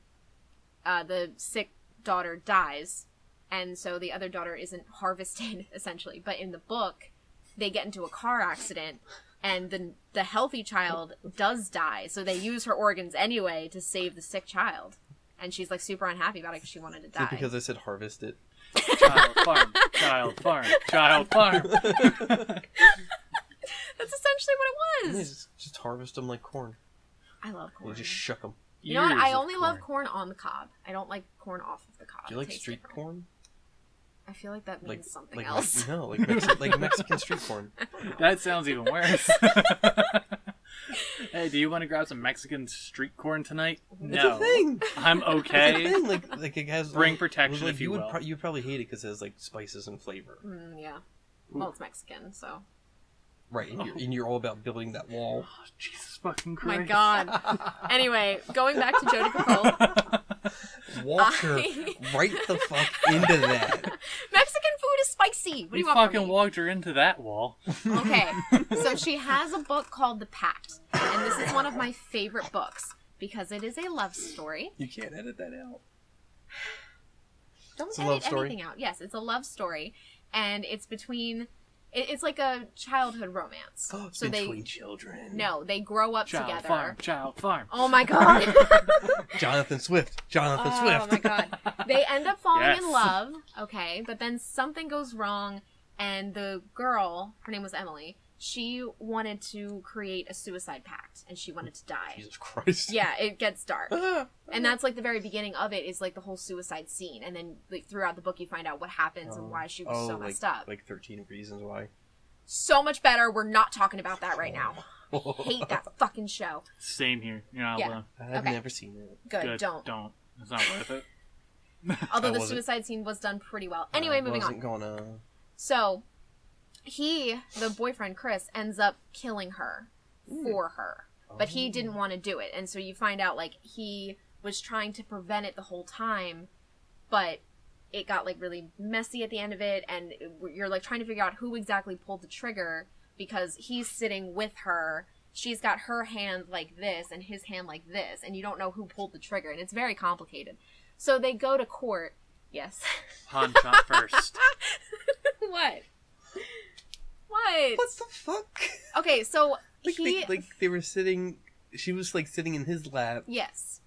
the sick daughter dies, and so the other daughter isn't harvested, essentially. But in the book, they get into a car accident, and the healthy child does die, so they use her organs anyway to save the sick child. And she's, like, super unhappy about it because she wanted to die. Is it because I said harvest it? Child farm, child farm, child farm. That's essentially what it Yeah, was. just harvest them like corn. I love corn. You just shuck them. You know what? Years I of only love corn on the cob. I don't like corn off of the cob. Do you like It tastes street different. corn? I feel like that means something like else. No, like like Mexican street corn. That sounds even worse. Hey, do you want to grab some Mexican street corn tonight? It's No. a thing. I'm It's a okay. thing. Like it has Bring protection like, if you will. You'd probably hate it because it has like spices and flavor. Yeah. Well, it's Mexican, so. Right, and you're all about building that wall. Oh, Jesus fucking Oh my Christ. God. Anyway, going back to Jodi Picoult. Walker, right the fuck into that. Mexican food is spicy. What do You you want from fucking me? walked her into that wall. Okay, so she has a book called The Pact, and this is one of my favorite books because it is a love story. You can't edit that out. Don't It's a love edit story? anything out. Yes, it's a love story, and it's between. It's like a childhood romance. So between children. No, they grow up Child together. farm, child farm. Oh my God. Jonathan Swift. Oh my God. They end up falling Yes. in love, okay, but then something goes wrong, and the girl, her name was Emily, she wanted to create a suicide pact, and she wanted to die. Jesus Christ. Yeah, it gets dark. And that's like the very beginning of it is like the whole suicide scene, and then like throughout the book you find out what happens and why she was so messed up. Like 13 Reasons Why. So much better. We're not talking about that right now. Hate that fucking show. Same here. You're not Yeah. alone. I've Okay. never seen it. Good, don't. Don't. It's not worth it. Although I the wasn't- suicide scene was done pretty well. Anyway, moving on. Wasn't gonna... So, the boyfriend, Chris, ends up killing her for her. But he didn't want to do it. And so you find out, like, he was trying to prevent it the whole time, but it got, like, really messy at the end of it, and you're, like, trying to figure out who exactly pulled the trigger, because he's sitting with her, she's got her hand like this, and his hand like this, and you don't know who pulled the trigger, and it's very complicated. So they go to court. Yes. Pawn shop first. What? What? What the fuck? Okay, so They were sitting... She was, like, sitting in his lap. Yes.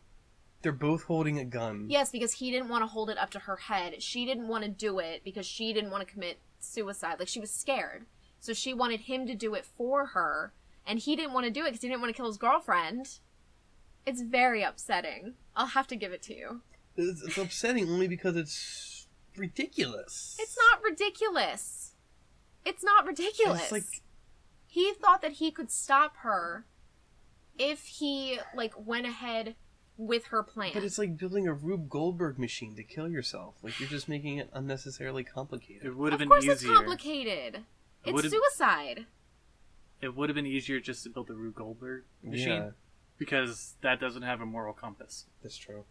They're both holding a gun. Yes, because he didn't want to hold it up to her head. She didn't want to do it because she didn't want to commit suicide. Like, she was scared. So she wanted him to do it for her, and he didn't want to do it because he didn't want to kill his girlfriend. It's very upsetting. I'll have to give it to you. It's upsetting only because it's ridiculous. It's not ridiculous. It's not ridiculous. It's like... He thought that he could stop her if he, like, went ahead with her plan. But it's like building a Rube Goldberg machine to kill yourself. Like, you're just making it unnecessarily complicated. It would have Of been course it's easier. complicated. It's would've- suicide. It would have been easier just to build the Rube Goldberg machine. Yeah, Because that doesn't have a moral compass. that's true.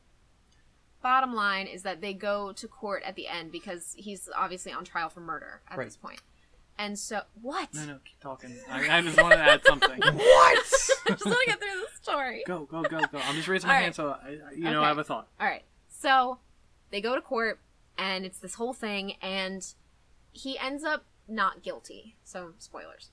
Bottom line is that they go to court at the end because he's obviously on trial for murder at Right. this point. And so, what? No, keep talking. I just want to add something. What? I just want to get through the story. Go. I'm just raising my All hand so Okay. I have a thought. All right. So they go to court, and it's this whole thing, and he ends up not guilty. So, spoilers.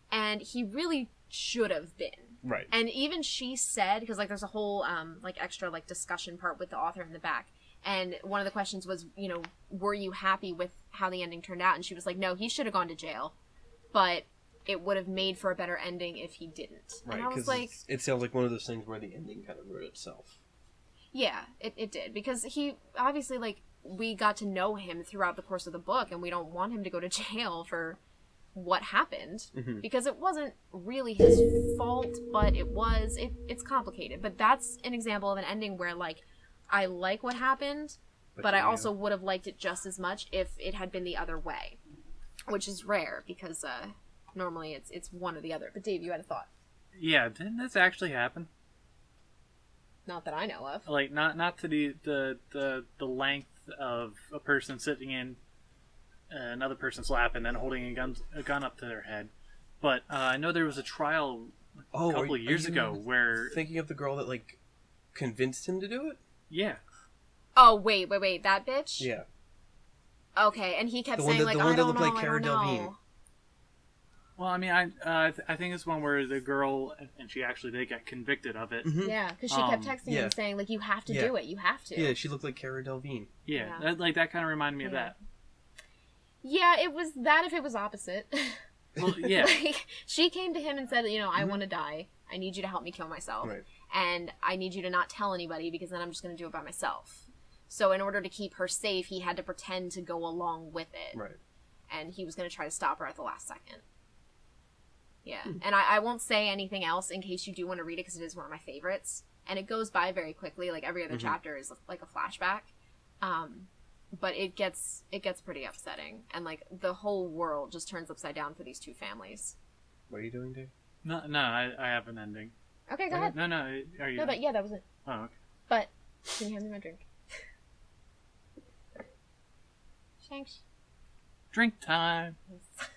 And he really should have been. Right. And even she said, because, like, there's a whole, like, extra, like, discussion part with the author in the back. And one of the questions was, you know, were you happy with how the ending turned out? And she was like, no, he should have gone to jail. But it would have made for a better ending if he didn't. Right, and I was because like... it sounds like one of those things where the ending kind of wrote itself. Yeah, it did. Because he, obviously, like, we got to know him throughout the course of the book, and we don't want him to go to jail for what happened. Because it wasn't really his fault, but it's complicated. But that's an example of an ending where, like, I like what happened, but I also would have liked it just as much if it had been the other way. Which is rare, because normally it's one or the other. But Dave, you had a thought. Yeah, didn't this actually happen? Not that I know of. Like, not to the length of a person sitting in another person's lap and then holding a gun up to their head. But I know there was a trial a couple of years ago where... Thinking of the girl that, like, convinced him to do it? Yeah. Oh, wait, that bitch? Yeah. Okay, and he kept saying, like, I don't know, I don't know. Well, I mean, I think it's one where the girl, and she actually did get convicted of it. Yeah, because she kept texting him saying, like, you have to do it, you have to. Yeah, she looked like Cara Delevingne. Yeah. That kind of reminded me of that. Yeah, it was that if it was opposite. Well, yeah. Like, she came to him and said, I want to die. I need you to help me kill myself. Right. And I need you to not tell anybody, because then I'm just going to do it by myself. So in order to keep her safe, he had to pretend to go along with it. Right. And he was going to try to stop her at the last second. Yeah. And I won't say anything else in case you do want to read it, because it is one of my favorites. And it goes by very quickly. Like, every other chapter is like a flashback. But it gets pretty upsetting. And, like, the whole world just turns upside down for these two families. What are you doing, Dave? No, I have an ending. Okay, go ahead. No, are you... No, that was it. Oh, okay. But, can you hand me my drink? Thanks. Drink time.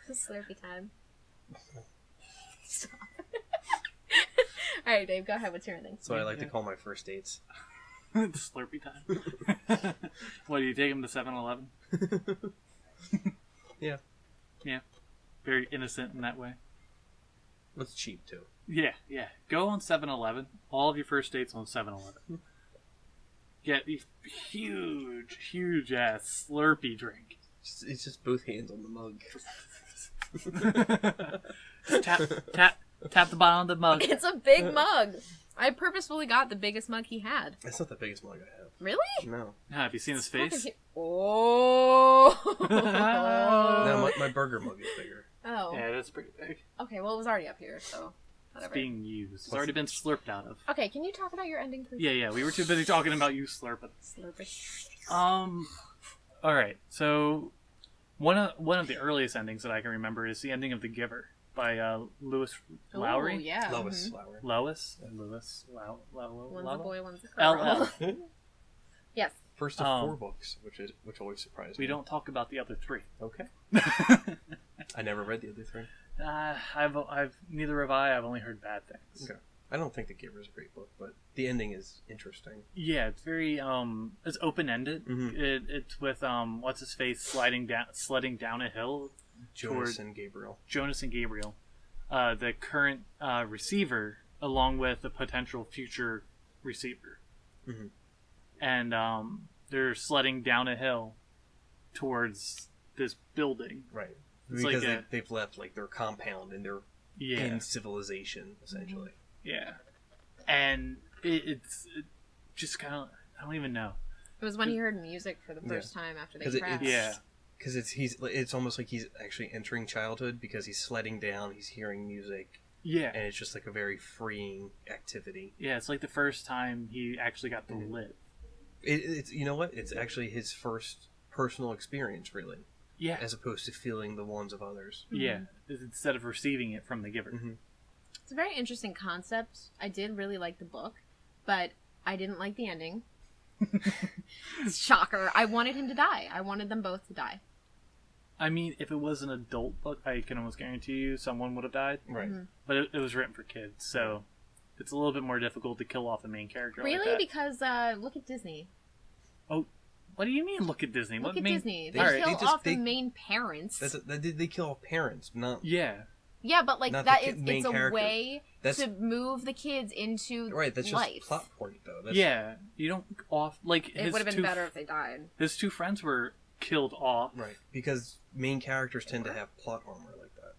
Slurpee time. Stop. Alright, Dave, go ahead. What's your ending? So I like to call my first dates. Slurpee time. What, do you take him to 7-Eleven? Yeah. Yeah. Very innocent in that way. It's cheap, too. Yeah. Go on 7-Eleven. All of your first dates on 7-Eleven. Get a huge ass Slurpee drink. It's just both hands on the mug. Tap the bottom of the mug. It's a big mug. I purposefully got the biggest mug he had. That's not the biggest mug I have. Really? No. Have you seen his face? Oh. No, my burger mug is bigger. Oh. Yeah, that's pretty big. Okay, well, it was already up here, so whatever. It's being used. It's already been slurped out of. Okay, can you talk about your ending, please? Yeah, we were too busy talking about you slurping. Slurping. Alright, so one of the earliest endings that I can remember is the ending of The Giver by Lewis Lowry. Oh, yeah. Lois Lowry. Lewis? One's a boy, one's a girl. LL. Yes. First of 4 books, which always surprised me. We don't talk about the other 3. Okay. I never read the other 3. I've neither have I. I've only heard bad things. Okay. I don't think The Giver is a great book, but the ending is interesting. Yeah, it's very it's open ended. Mm-hmm. It's with what's his face sledding down a hill. Jonas and Gabriel. The current receiver, along with a potential future receiver, and they're sledding down a hill towards this building. Right. It's because like they've left like their compound and they're in civilization essentially. Yeah, and it's just kind of, I don't even know. It was when he heard music for the first time after they crashed. Because it's almost like he's actually entering childhood because he's sledding down, he's hearing music. Yeah, and it's just like a very freeing activity. Yeah, it's like the first time he actually got to live. It's you know what? It's actually his first personal experience, really. Yeah, as opposed to feeling the ones of others. Yeah, instead of receiving it from the giver. It's a very interesting concept. I did really like the book, but I didn't like the ending. Shocker. I wanted him to die. I wanted them both to die. I mean, if it was an adult book, I can almost guarantee you someone would have died. Right. But it was written for kids, so it's a little bit more difficult to kill off the main character. Really? Like that. Because look at Disney. Oh, what do you mean look at Disney? Look at Disney. They kill off the main parents. They kill off parents, not... Yeah. Yeah, but like that is it's a way to move the kids into that's life. Just plot point though. You don't off like it would have been better if they died. His 2 friends were killed off. Right, because main characters tend to have plot armor like that.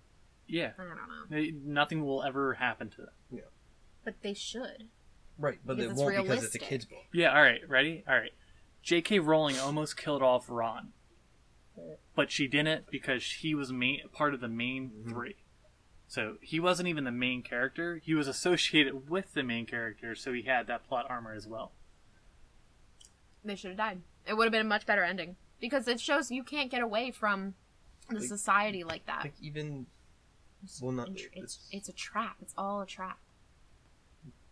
Yeah, I don't know. Nothing will ever happen to them. Yeah, but they should. Right, but it won't because it's a kid's book. Yeah, alright, ready? Alright. J.K. Rowling almost killed off Ron. But she didn't because he was part of the main three. So he wasn't even the main character. He was associated with the main character, so he had that plot armor as well. They should have died. It would have been a much better ending. Because it shows you can't get away from the society like that. Like even... It's a trap. It's all a trap.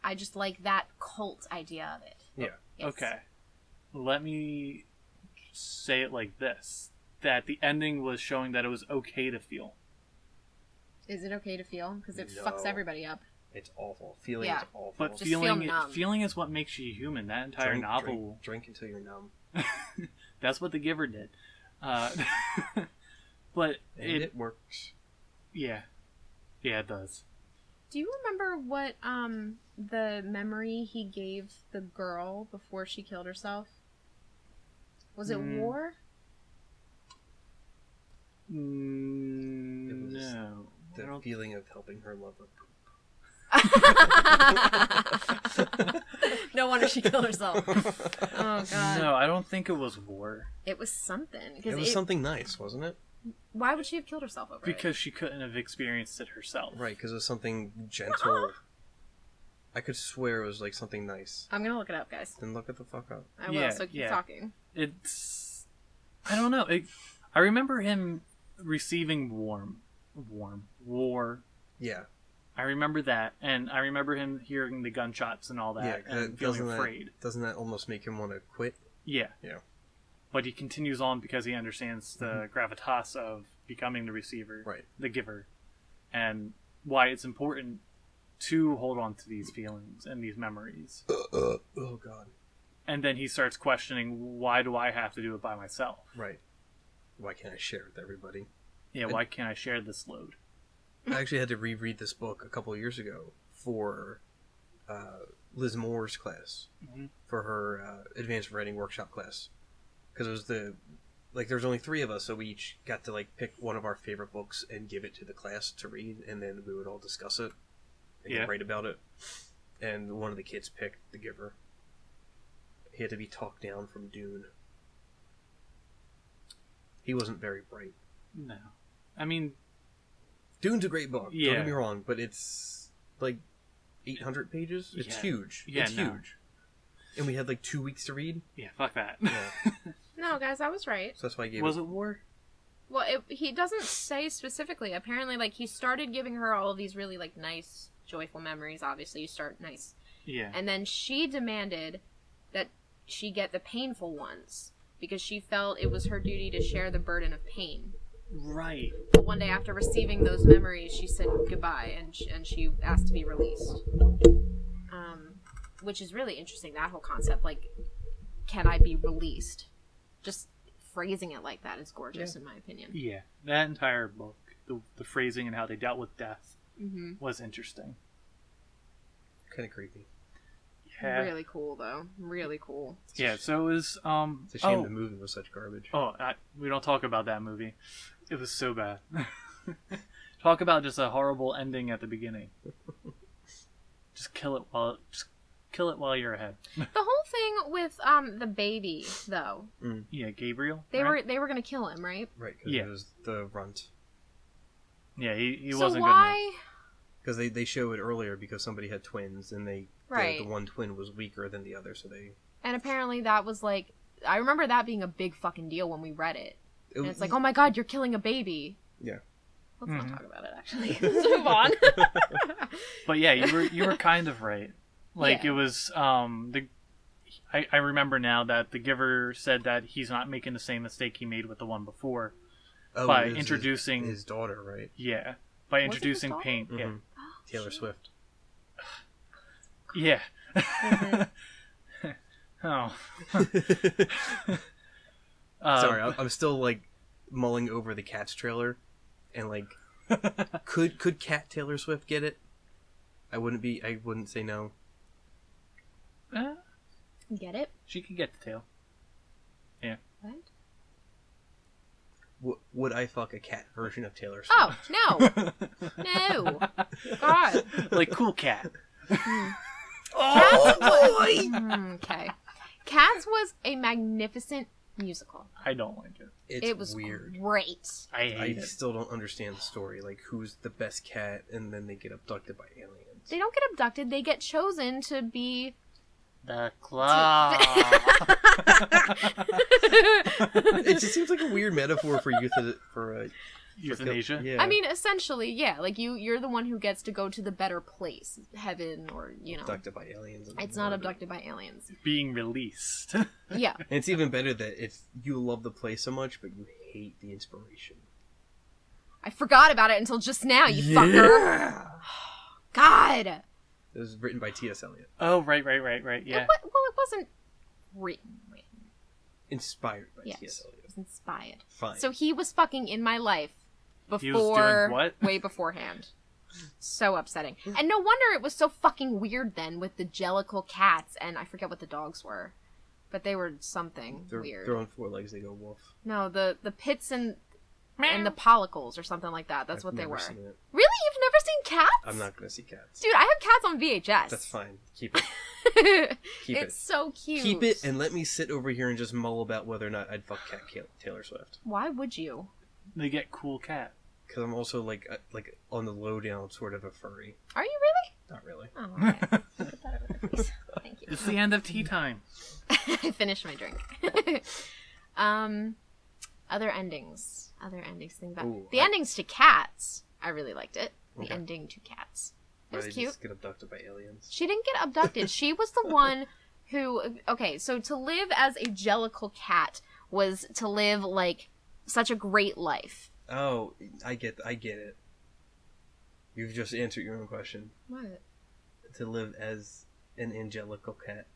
I just like that cult idea of it. Yeah. Yes. Okay. Let me say it like this. That the ending was showing that it was okay to feel. Is it okay to feel? Because it fucks everybody up. It's awful. Feeling is awful. But just feeling is what makes you human. That entire novel... Drink until you're numb. That's what The Giver did. But it works. Yeah. Yeah, it does. Do you remember what the memory he gave the girl before she killed herself? Was it war? No. The feeling of helping her love her poop. No wonder she killed herself. Oh, God. No, I don't think it was war. It was something. It was something nice, wasn't it? Why would she have killed herself over it? Because she couldn't have experienced it herself. Right, because it was something gentle. I could swear it was like something nice. I'm gonna look it up, guys. Then look it the fuck up. I will, so keep talking. It's... I don't know. I remember him receiving war. Yeah. I remember that, and I remember him hearing the gunshots and all that, and feeling afraid. Doesn't that almost make him want to quit? Yeah. Yeah. But he continues on because he understands the gravitas of becoming the receiver, right, the giver, and why it's important to hold on to these feelings and these memories. Oh, God. And then he starts questioning, why do I have to do it by myself? Right. Why can't I share it with everybody? Yeah, why can't I share this load? I actually had to reread this book a couple of years ago for Liz Moore's class, for her advanced writing workshop class. Because it was there was only 3 of us, so we each got to pick one of our favorite books and give it to the class to read, and then we would all discuss it and write about it. And one of the kids picked The Giver. He had to be talked down from Dune. He wasn't very bright. No. I mean... Dune's a great book, don't get me wrong, but it's 800 pages? It's huge. Yeah, it's huge. And we had 2 weeks to read? Yeah, fuck that. Yeah. No, guys, I was right. So that's why I gave Was it war? Well, he doesn't say specifically. Apparently, he started giving her all of these really, nice, joyful memories. Obviously, you start nice. Yeah. And then she demanded that she get the painful ones because she felt it was her duty to share the burden of pain. Right. But one day after receiving those memories, she said goodbye, and she asked to be released. Which is really interesting, that whole concept. Can I be released? Just phrasing it like that is gorgeous, in my opinion. Yeah, that entire book, the phrasing and how they dealt with death was interesting. Kind of creepy. Yeah. Really cool, though. Really cool. Yeah, so it was... it's a shame the movie was such garbage. We don't talk about that movie. It was so bad. Talk about just a horrible ending at the beginning. Just kill it while you're ahead. The whole thing with the baby, though. Yeah, Gabriel. They were going to kill him, right? Right, because it was the runt. Yeah, he so wasn't why... good enough. Because they show it earlier because somebody had twins, and the one twin was weaker than the other, so they... And apparently that was I remember that being a big fucking deal when we read it. And it's oh my god, you're killing a baby. Yeah. Let's not talk about it, actually. Let's move on. But yeah, you were kind of right. It was I remember now that the giver said that he's not making the same mistake he made with the one before by introducing his daughter, right? Yeah, by introducing paint. Mm-hmm. Yeah, Taylor Swift. Yeah. Oh. Sorry, I'm still mulling over the Cats trailer, and could Cat Taylor Swift get it? I wouldn't say no. Get it? She could get the tail. Yeah. What? Would I fuck a cat version of Taylor Swift? Oh, no. No. God. Cool Cat. Okay. Cats was a magnificent musical. I don't like it. It was weird. Great. I hate it. Still don't understand the story. Like, who's the best cat, and then they get abducted by aliens. They don't get abducted. They get chosen to be... The claw. It just seems like a weird metaphor for euthanasia. Yeah. I mean, essentially, yeah. Like, you're the one who gets to go to the better place. Heaven, or, abducted by aliens. It's not abducted by aliens. Being released. Yeah. And it's even better that if you love the place so much, but you hate the inspiration. I forgot about it until just now, you fucker. God. It was written by T.S. Eliot. Oh, right, yeah. It wasn't written. Inspired by Yes, T.S. Eliot. it was inspired. Fine. So he was fucking in my life before... He was doing what? Way beforehand. So upsetting. And no wonder it was so fucking weird then with the jellicle cats, and I forget what the dogs were. But they were something weird. They're on 4 legs, they go wolf. No, the pits and the pollicles or something like that. That's what they were. Seen it. Really? You've never seen cats? I'm not going to see cats. Dude, I have cats on VHS. That's fine. Keep it. It's so cute. Keep it and let me sit over here and just mull about whether or not I'd fuck cat Taylor Swift. Why would you? They get cool cat. Because I'm also like on the lowdown sort of a furry. Are you really? Not really. Oh, okay. Put that over there, please. Thank you. It's the end of tea time. I finished my drink. Other endings. Think about the endings to Cats. I really liked it. The ending to Cats. It was cute. Just get abducted by aliens. She didn't get abducted. She was the one who... Okay, so to live as a jellicle cat was to live, like, such a great life. Oh, I get it. You've just answered your own question. What? To live as an angelical cat.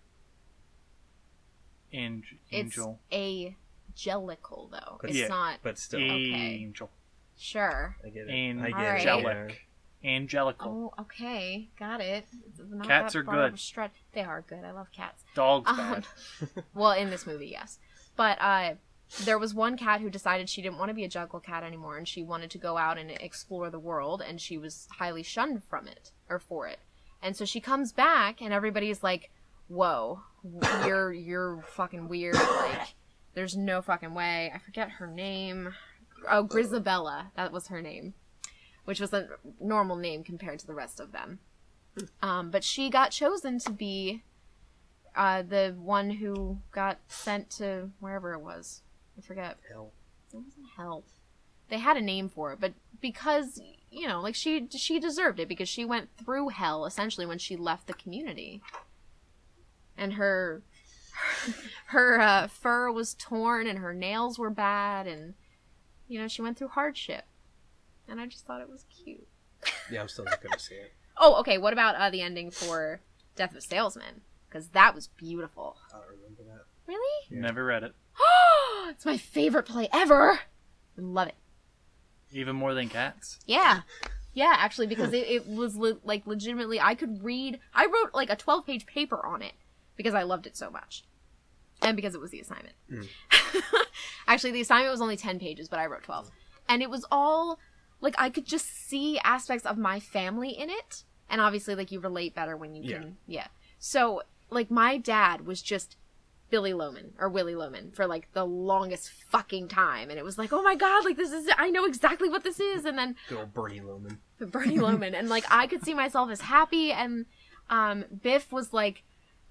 Angel. It's a jellicle, though. It's not... But still. Angel. Sure. I get it. Angelic. Angelical. Oh, okay. Got it. Not cats that are far good. of a stretch. They are good. I love cats. Dogs bad. Well, in this movie, yes. But there was one cat who decided she didn't want to be a jellicle cat anymore, and she wanted to go out and explore the world, and she was highly shunned from it, or for it. And so she comes back, and everybody's like, whoa, you're fucking weird. Like, there's no fucking way. I forget her name. Oh, Grisabella. That was her name. Which was a normal name compared to the rest of them. But she got chosen to be the one who got sent to wherever it was. I forget. Hell. It wasn't hell. They had a name for it, but because, like she deserved it because she went through hell essentially when she left the community. And her fur was torn and her nails were bad and, she went through hardship. And I just thought it was cute. Yeah, I'm still not going to see it. Oh, okay. What about the ending for Death of a Salesman? Because that was beautiful. I don't remember that. Really? Yeah. Never read it. It's my favorite play ever. I love it. Even more than Cats? Yeah. Yeah, actually, because it was legitimately, I wrote like a 12-page paper on it because I loved it so much. And because it was the assignment. Actually, the assignment was only 10 pages, but I wrote 12. And it was all... Like, I could just see aspects of my family in it. And obviously, like, you relate better when you can... Yeah. So, like, my dad was just Willie Loman for, like, the longest fucking time. And it was like, oh my god, like, this is... I know exactly what this is. And then... Good old Bernie Loman. Bernie Loman. And, like, I could see myself as happy. And Biff was, like,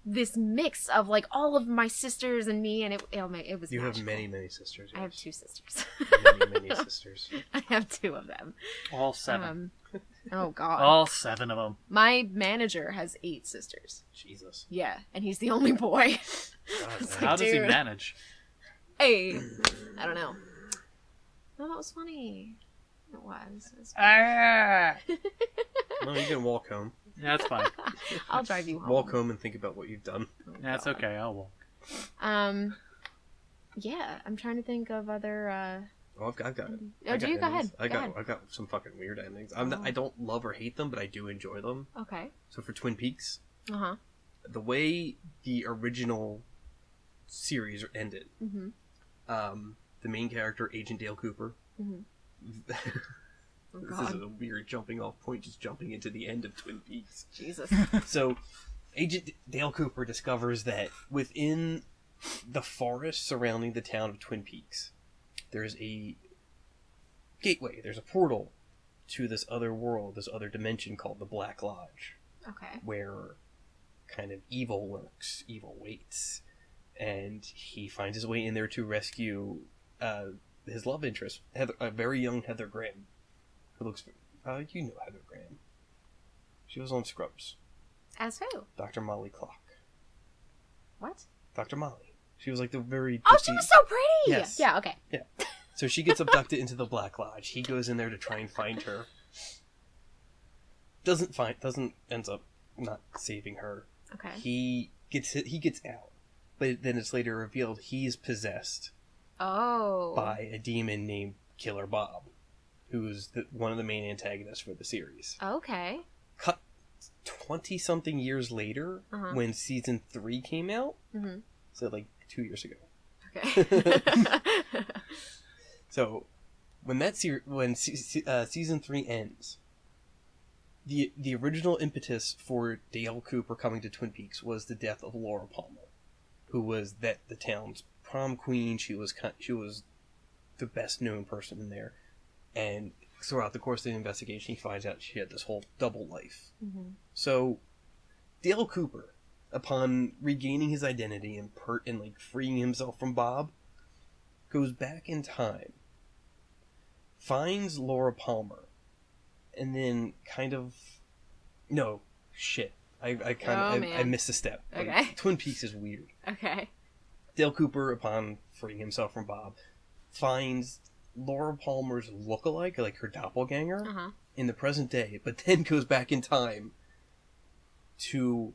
this mix of, like, all of my sisters and me. And it was You magical. have many, many sisters. Yes. I have 2 sisters. Many, many sisters. I have 2 of them. All 7. Oh, God. All 7 of them. My manager has 8 sisters. Jesus. Yeah, and he's the only boy. God, How does he dude. manage? Hey, I don't know. No, that was funny. It was. Well, you can walk home. Yeah, that's fine. I'll drive you home. Walk home and think about what you've done. That's okay. I'll walk. Yeah, I'm trying to think of other. Oh, I've got it. Oh, do you? Go ahead. I got some fucking weird endings. I don't love or hate them, but I do enjoy them. Okay. So for Twin Peaks, the way the original series ended, the main character, Agent Dale Cooper. This is a weird jumping off point, just jumping into the end of Twin Peaks. Jesus. So, Agent Dale Cooper discovers that within the forest surrounding the town of Twin Peaks, there's a gateway, there's a portal to this other world, this other dimension called the Black Lodge. Okay. Where kind of evil lurks, evil waits. And he finds his way in there to rescue his love interest, a very young Heather Graham, who looks... you know Heather Graham. She was on Scruggs. As who? Dr. Molly Clock. What? Dr. Molly. She was like the very... Oh, she was so pretty! Yes. Yeah, okay. Yeah. So she gets abducted into the Black Lodge. He goes in there to try and find her. Ends up not saving her. Okay. He gets out. But then it's later revealed he's possessed by a demon named Killer Bob, who's one of the main antagonists for the series. Okay. Cut 20-something years later, when season 3 came out. Mm-hmm. So, like, 2 years ago. Okay. So, when season 3 ends, the original impetus for Dale Cooper coming to Twin Peaks was the death of Laura Palmer, who was the town's prom queen. She was the best known person in there, and throughout the course of the investigation, he finds out she had this whole double life. Mm-hmm. So, Dale Cooper, upon regaining his identity and like freeing himself from Bob, goes back in time, finds Laura Palmer, and then I missed a step. Okay. Like, Twin Peaks is weird. Okay. Dale Cooper, upon freeing himself from Bob, finds Laura Palmer's lookalike, like her doppelganger, in the present day, but then goes back in time to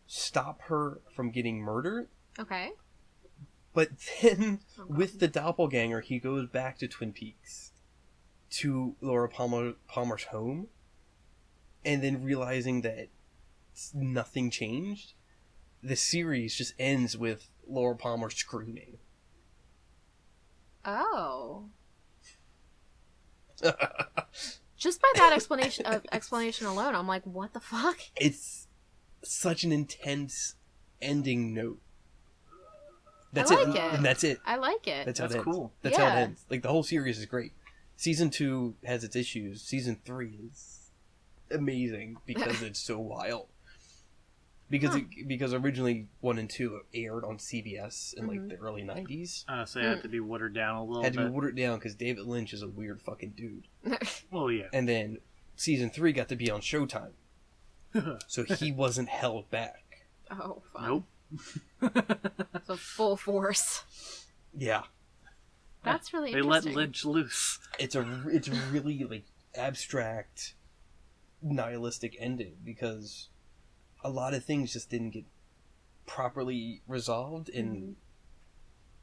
stop her from getting murdered. Okay. But then, with the doppelganger, he goes back to Twin Peaks, to Laura Palmer's home, and then realizing that nothing changed, the series just ends with Laura Palmer screaming. Oh. Just by that explanation alone, I'm like, what the fuck? It's such an intense ending note. That's I like it. And that's it. I like it. That's how it ends. Cool. That's how it ends. Like, the whole series is great. Season 2 has its issues. Season 3 is amazing because it's so wild. Because originally 1 and 2 aired on CBS in like the early 90s. So it had to be watered down a little bit. Had to be watered down because David Lynch is a weird fucking dude. Well, yeah. And then Season 3 got to be on Showtime. So he wasn't held back. Oh, fun. Nope. So full force. Yeah. That's really they interesting. let Lynch loose. It's really like abstract, nihilistic ending because a lot of things just didn't get properly resolved, and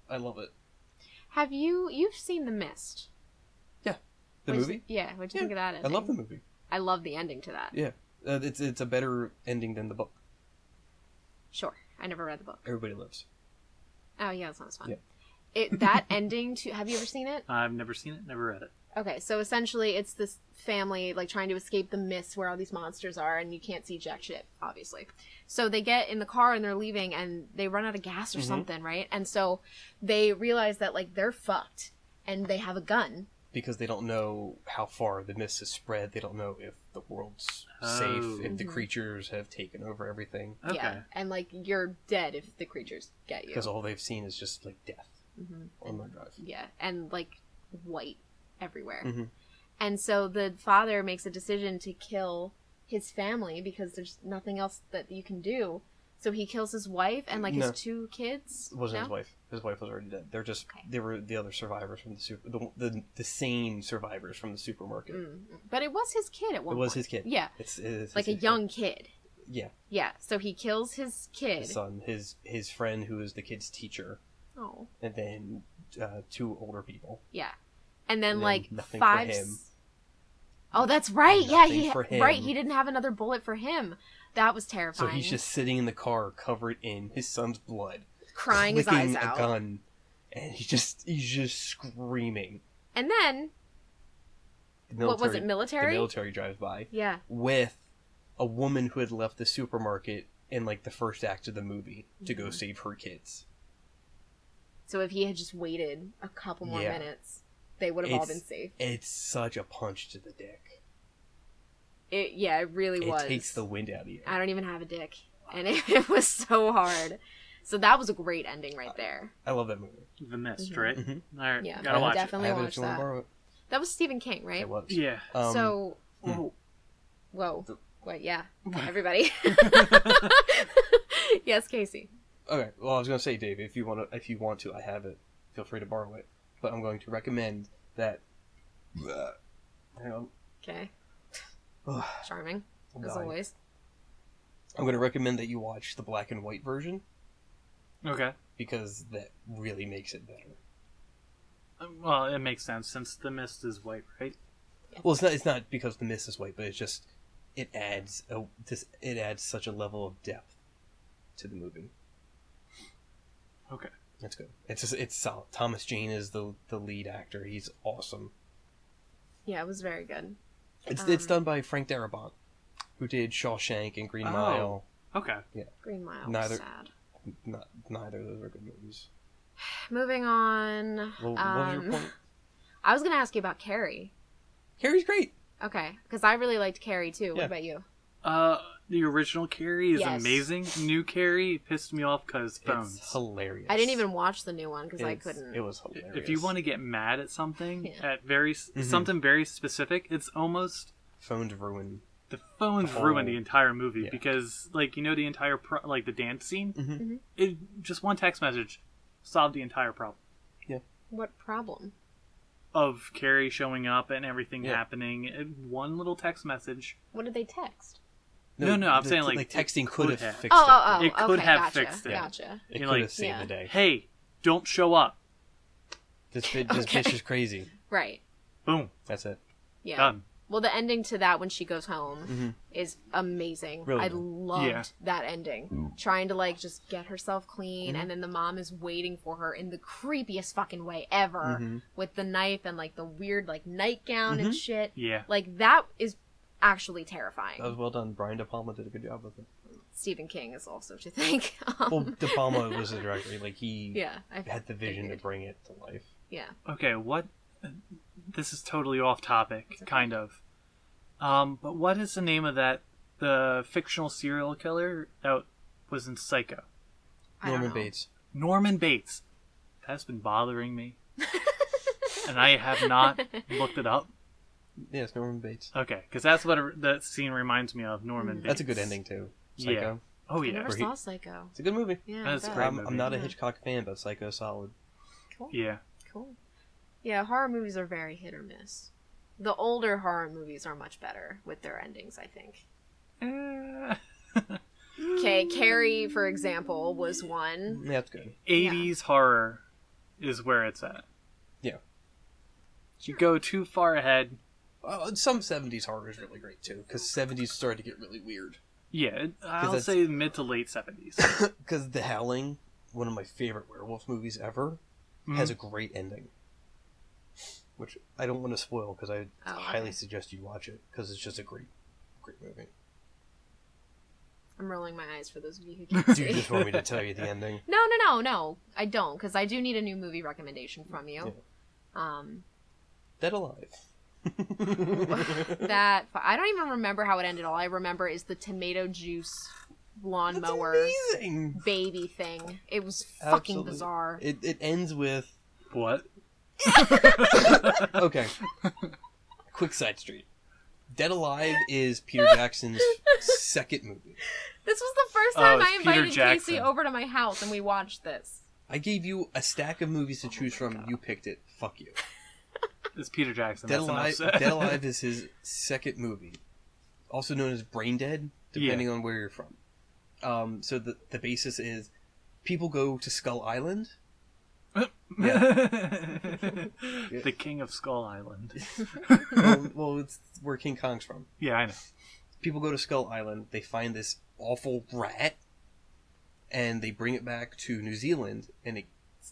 I love it. Have you've seen The Mist? Yeah. The movie? What'd you think of that ending? I love the movie. I love the ending to that. Yeah. It's a better ending than the book. Sure. I never read the book. Everybody Lives. Oh, yeah, that sounds fun. Yeah. That ending, have you ever seen it? I've never seen it, never read it. Okay, so essentially it's this family, like, trying to escape the mist where all these monsters are, and you can't see jack shit, obviously. So they get in the car and they're leaving, and they run out of gas or something, right? And so they realize that, like, they're fucked, and they have a gun. Because they don't know how far the mist has spread. They don't know if the world's safe, if the creatures have taken over everything. Okay. Yeah, and, like, you're dead if the creatures get you. Because all they've seen is just, like, death on their drive. Yeah, and, like, white everywhere. And so the father makes a decision to kill his family because there's nothing else that you can do. So he kills his wife and, like, his 2 kids. It wasn't his wife. His wife was already dead. They're just they were the other survivors from the sane survivors from the supermarket. But it was his kid at one point. It was his kid. Yeah. It's like a young kid. Yeah. Yeah. So he kills his kid. His son, his friend who is the kid's teacher. Oh. And then 2 older people. Yeah. And then like nothing 5. For him. Oh, that's right. Nothing Yeah, for him. Right. He didn't have another bullet for him. That was terrifying. So he's just sitting in the car covered in his son's blood, crying his eyes out. A gun, and he's just screaming. And then what was it, military? The military drives by. Yeah. With a woman who had left the supermarket in like the first act of the movie to go save her kids. So if he had just waited a couple more minutes, they would have all been safe. It's such a punch to the dick. It really was. It takes the wind out of you. I don't even have a dick. And it was so hard. So that was a great ending right there. I love that movie. The Mist, right? Mm-hmm. All right, yeah, gotta watch definitely it. Watch that. That was Stephen King, right? It was. Yeah. So, whoa. Wait, yeah. Everybody. Yes, Casey. Okay. Well, I was gonna say, Dave, if you want to, I have it. Feel free to borrow it. But I'm going to recommend that. Hang on. Okay. Charming, as always. I'm going to recommend that you watch the black and white version. Okay. Because that really makes it better. Well, it makes sense since the Mist is white, right? Well, it's not because the Mist is white, but it's just it adds such a level of depth to the movie. Okay. That's good. It's solid. Thomas Jane is the lead actor. He's awesome. Yeah, it was very good. It's done by Frank Darabont, who did Shawshank and Green Mile. Okay. Yeah. Green Mile was sad. Neither of those are good movies. Moving on. Well, what was your point? I was going to ask you about Carrie. Carrie's great. Okay, because I really liked Carrie too. What about you? The original Carrie is amazing. New Carrie pissed me off because phones. It's hilarious. I didn't even watch the new one because I couldn't. It was hilarious. If you want to get mad at something, something very specific, it's almost... Phones ruin. The phones ruin the entire movie because, like, you know, the entire, the dance scene? Just one text message solved the entire problem. Yeah. What problem? Of Carrie showing up and everything happening. One little text message. What did they text? No, I'm saying like texting could have fixed it. Oh, it could have gotcha, fixed it. Gotcha. It could have saved the day. Hey, don't show up. This bitch is crazy. Right. Boom. That's it. Yeah. Done. Well, the ending to that when she goes home is amazing. Really I good. loved that ending. Trying to like just get herself clean, and then the mom is waiting for her in the creepiest fucking way ever with the knife and like the weird like nightgown and shit. Yeah. Like that is actually terrifying. That was well done. Brian De Palma did a good job with it. Stephen King is also to thank. Well, De Palma was the director. Like he had the vision to bring it to life. Yeah. Okay, what? This is totally off topic, kind of. But what is the name of the fictional serial killer that was in Psycho? Norman Bates. Norman Bates. That's been bothering me. And I have not looked it up. Yeah, it's Norman Bates. Okay, because that's what that scene reminds me of, Norman Bates. That's a good ending, too. Psycho. Yeah. Oh, yeah. I never saw Psycho. It's a good movie. Yeah, that's a great movie. I'm not a Hitchcock fan, but Psycho's solid. Cool. Yeah. Cool. Yeah, horror movies are very hit or miss. The older horror movies are much better with their endings, I think. Okay, Carrie, for example, was one. Yeah, that's good. 80s horror is where it's at. Yeah. You go too far ahead. Some 70s horror is really great, too, because 70s started to get really weird. Yeah, I'll say mid to late 70s. Because The Howling, one of my favorite werewolf movies ever, has a great ending. Which I don't want to spoil, because I highly suggest you watch it, because it's just a great movie. I'm rolling my eyes for those of you who can't see. Do you just want me to tell you the ending? No, I don't, because I do need a new movie recommendation from you. Yeah. Dead Alive. I don't even remember how it ended. All I remember is the tomato juice lawnmower baby thing. It was fucking bizarre. It ends with what? Okay. Quick side street. Dead Alive is Peter Jackson's second movie. This was the first time I invited Casey over to my house and we watched this. I gave you a stack of movies to choose from. You picked it. Fuck you. It's Peter Jackson. Dead Alive is his second movie, also known as Brain Dead, depending on where you're from. So the basis is people go to Skull Island. The King of Skull Island. well, it's where King Kong's from. Yeah, I know. People go to Skull Island. They find this awful rat, and they bring it back to New Zealand, and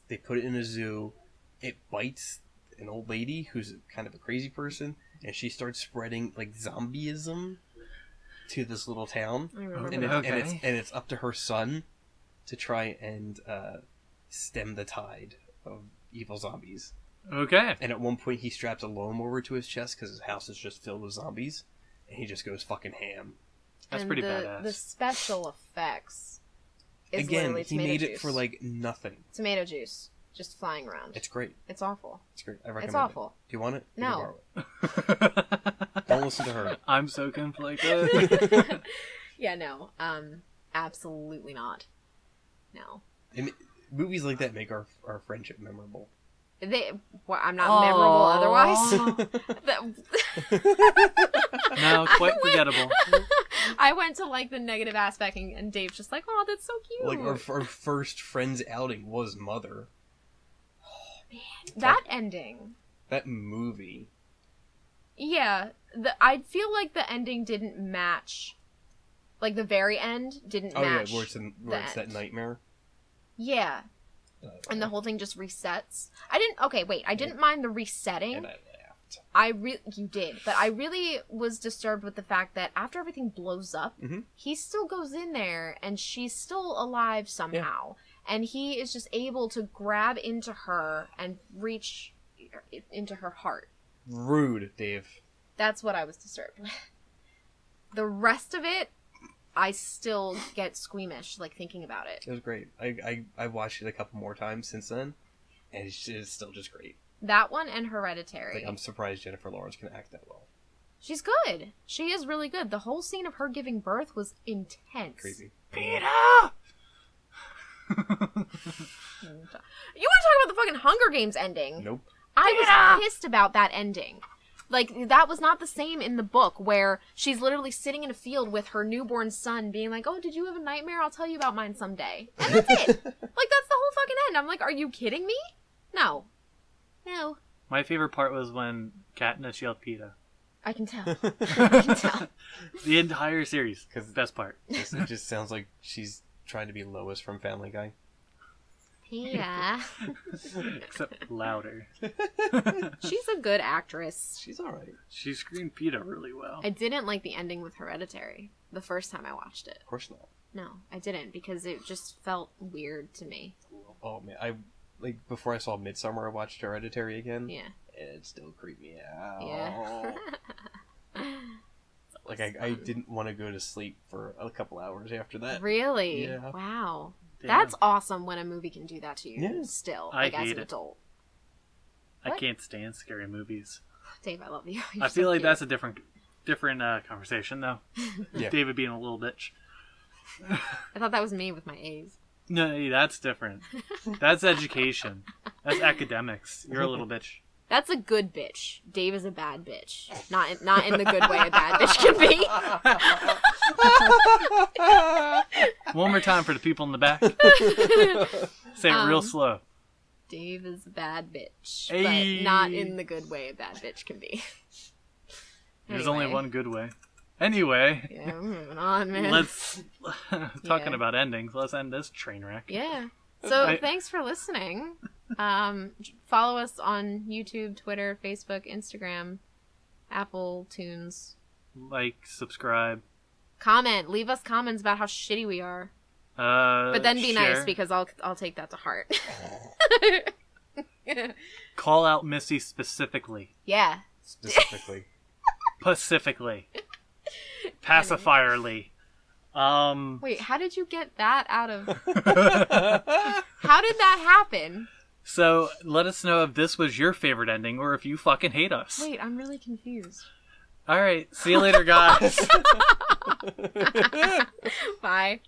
they put it in a zoo. It bites an old lady who's kind of a crazy person, and she starts spreading like zombieism. to this little town, I remember and, that. it's up to her son to try and stem the tide of evil zombies. Okay. And at one point, he straps a lawnmower to his chest because his house is just filled with zombies, and he just goes fucking ham. That's pretty badass. The special effects. Again, he made it for like nothing. Tomato juice. Just flying around. It's great. It's awful. It's great. I recommend It's awful. it. Do you want it? You No. can borrow it. Don't listen to her. I'm so conflicted. Yeah, no. Absolutely not. No. And movies like that make our friendship memorable. I'm not memorable otherwise. No, quite forgettable. I went to like the negative aspect, and Dave's just like, "Oh, that's so cute." Like our first friends outing was Mother. Oh man, that ending. That movie. Yeah, I feel like the ending didn't match. Like the very end didn't match. Oh yeah, where it's that nightmare. Yeah. And the whole thing just resets. I didn't mind the resetting. And I laughed. You did, but I really was disturbed with the fact that after everything blows up, he still goes in there and she's still alive somehow. Yeah. And he is just able to grab into her and reach into her heart. Rude, Dave. That's what I was disturbed with. The rest of it, I still get squeamish, like, thinking about it. It was great. I watched it a couple more times since then, and it's still just great. That one and Hereditary. Like, I'm surprised Jennifer Lawrence can act that well. She's good. She is really good. The whole scene of her giving birth was intense. Crazy. Peter! You want to talk about the fucking Hunger Games ending? Nope. I was pissed about that ending. Like, that was not the same in the book, where she's literally sitting in a field with her newborn son being like, "Oh, did you have a nightmare? I'll tell you about mine someday." And that's it. Like, that's the whole fucking end. I'm like, are you kidding me? No. No. My favorite part was when Katniss yelled PETA. I can tell. I can tell. The entire series. Because the best part. It just sounds like she's trying to be Lois from Family Guy. Yeah. Except louder. She's a good actress. She's alright. She screamed PETA really well. I didn't like the ending with Hereditary the first time I watched it. Of course not. No, I didn't, because it just felt weird to me. Oh man, before I saw Midsommar, I watched Hereditary again. Yeah. And it still creeped me out. Yeah. Like, I didn't want to go to sleep for a couple hours after that. Really? Yeah. Wow. Damn. That's awesome when a movie can do that to you. Yeah. Still, I like, as hate an it. adult. I What? can't stand scary movies. Dave, I love you. I feel like that's a different conversation, though. Yeah. David being a little bitch. I thought that was me with my A's. No, that's different. That's education. That's academics. You're a little bitch. That's a good bitch. Dave is a bad bitch. Not in the good way a bad bitch can be. One more time for the people in the back. Say it real slow. Dave is a bad bitch. Hey. But not in the good way a bad bitch can be. There's only Anyway. one good way. Anyway, Yeah, we're moving on, man. let's... Talking Yeah. about endings, let's end this train wreck. Yeah. So Thanks for listening. Follow us on YouTube, Twitter, Facebook, Instagram, Apple Tunes. Like, subscribe. Comment. Leave us comments about how shitty we are. But then be share. nice, because I'll take that to heart. Call out Missy specifically. Yeah. Specifically. Pacifically. Pacifierly. Wait, how did you get that out of... How did that happen? So, let us know if this was your favorite ending or if you fucking hate us. Wait, I'm really confused. Alright, see you later, guys. Bye.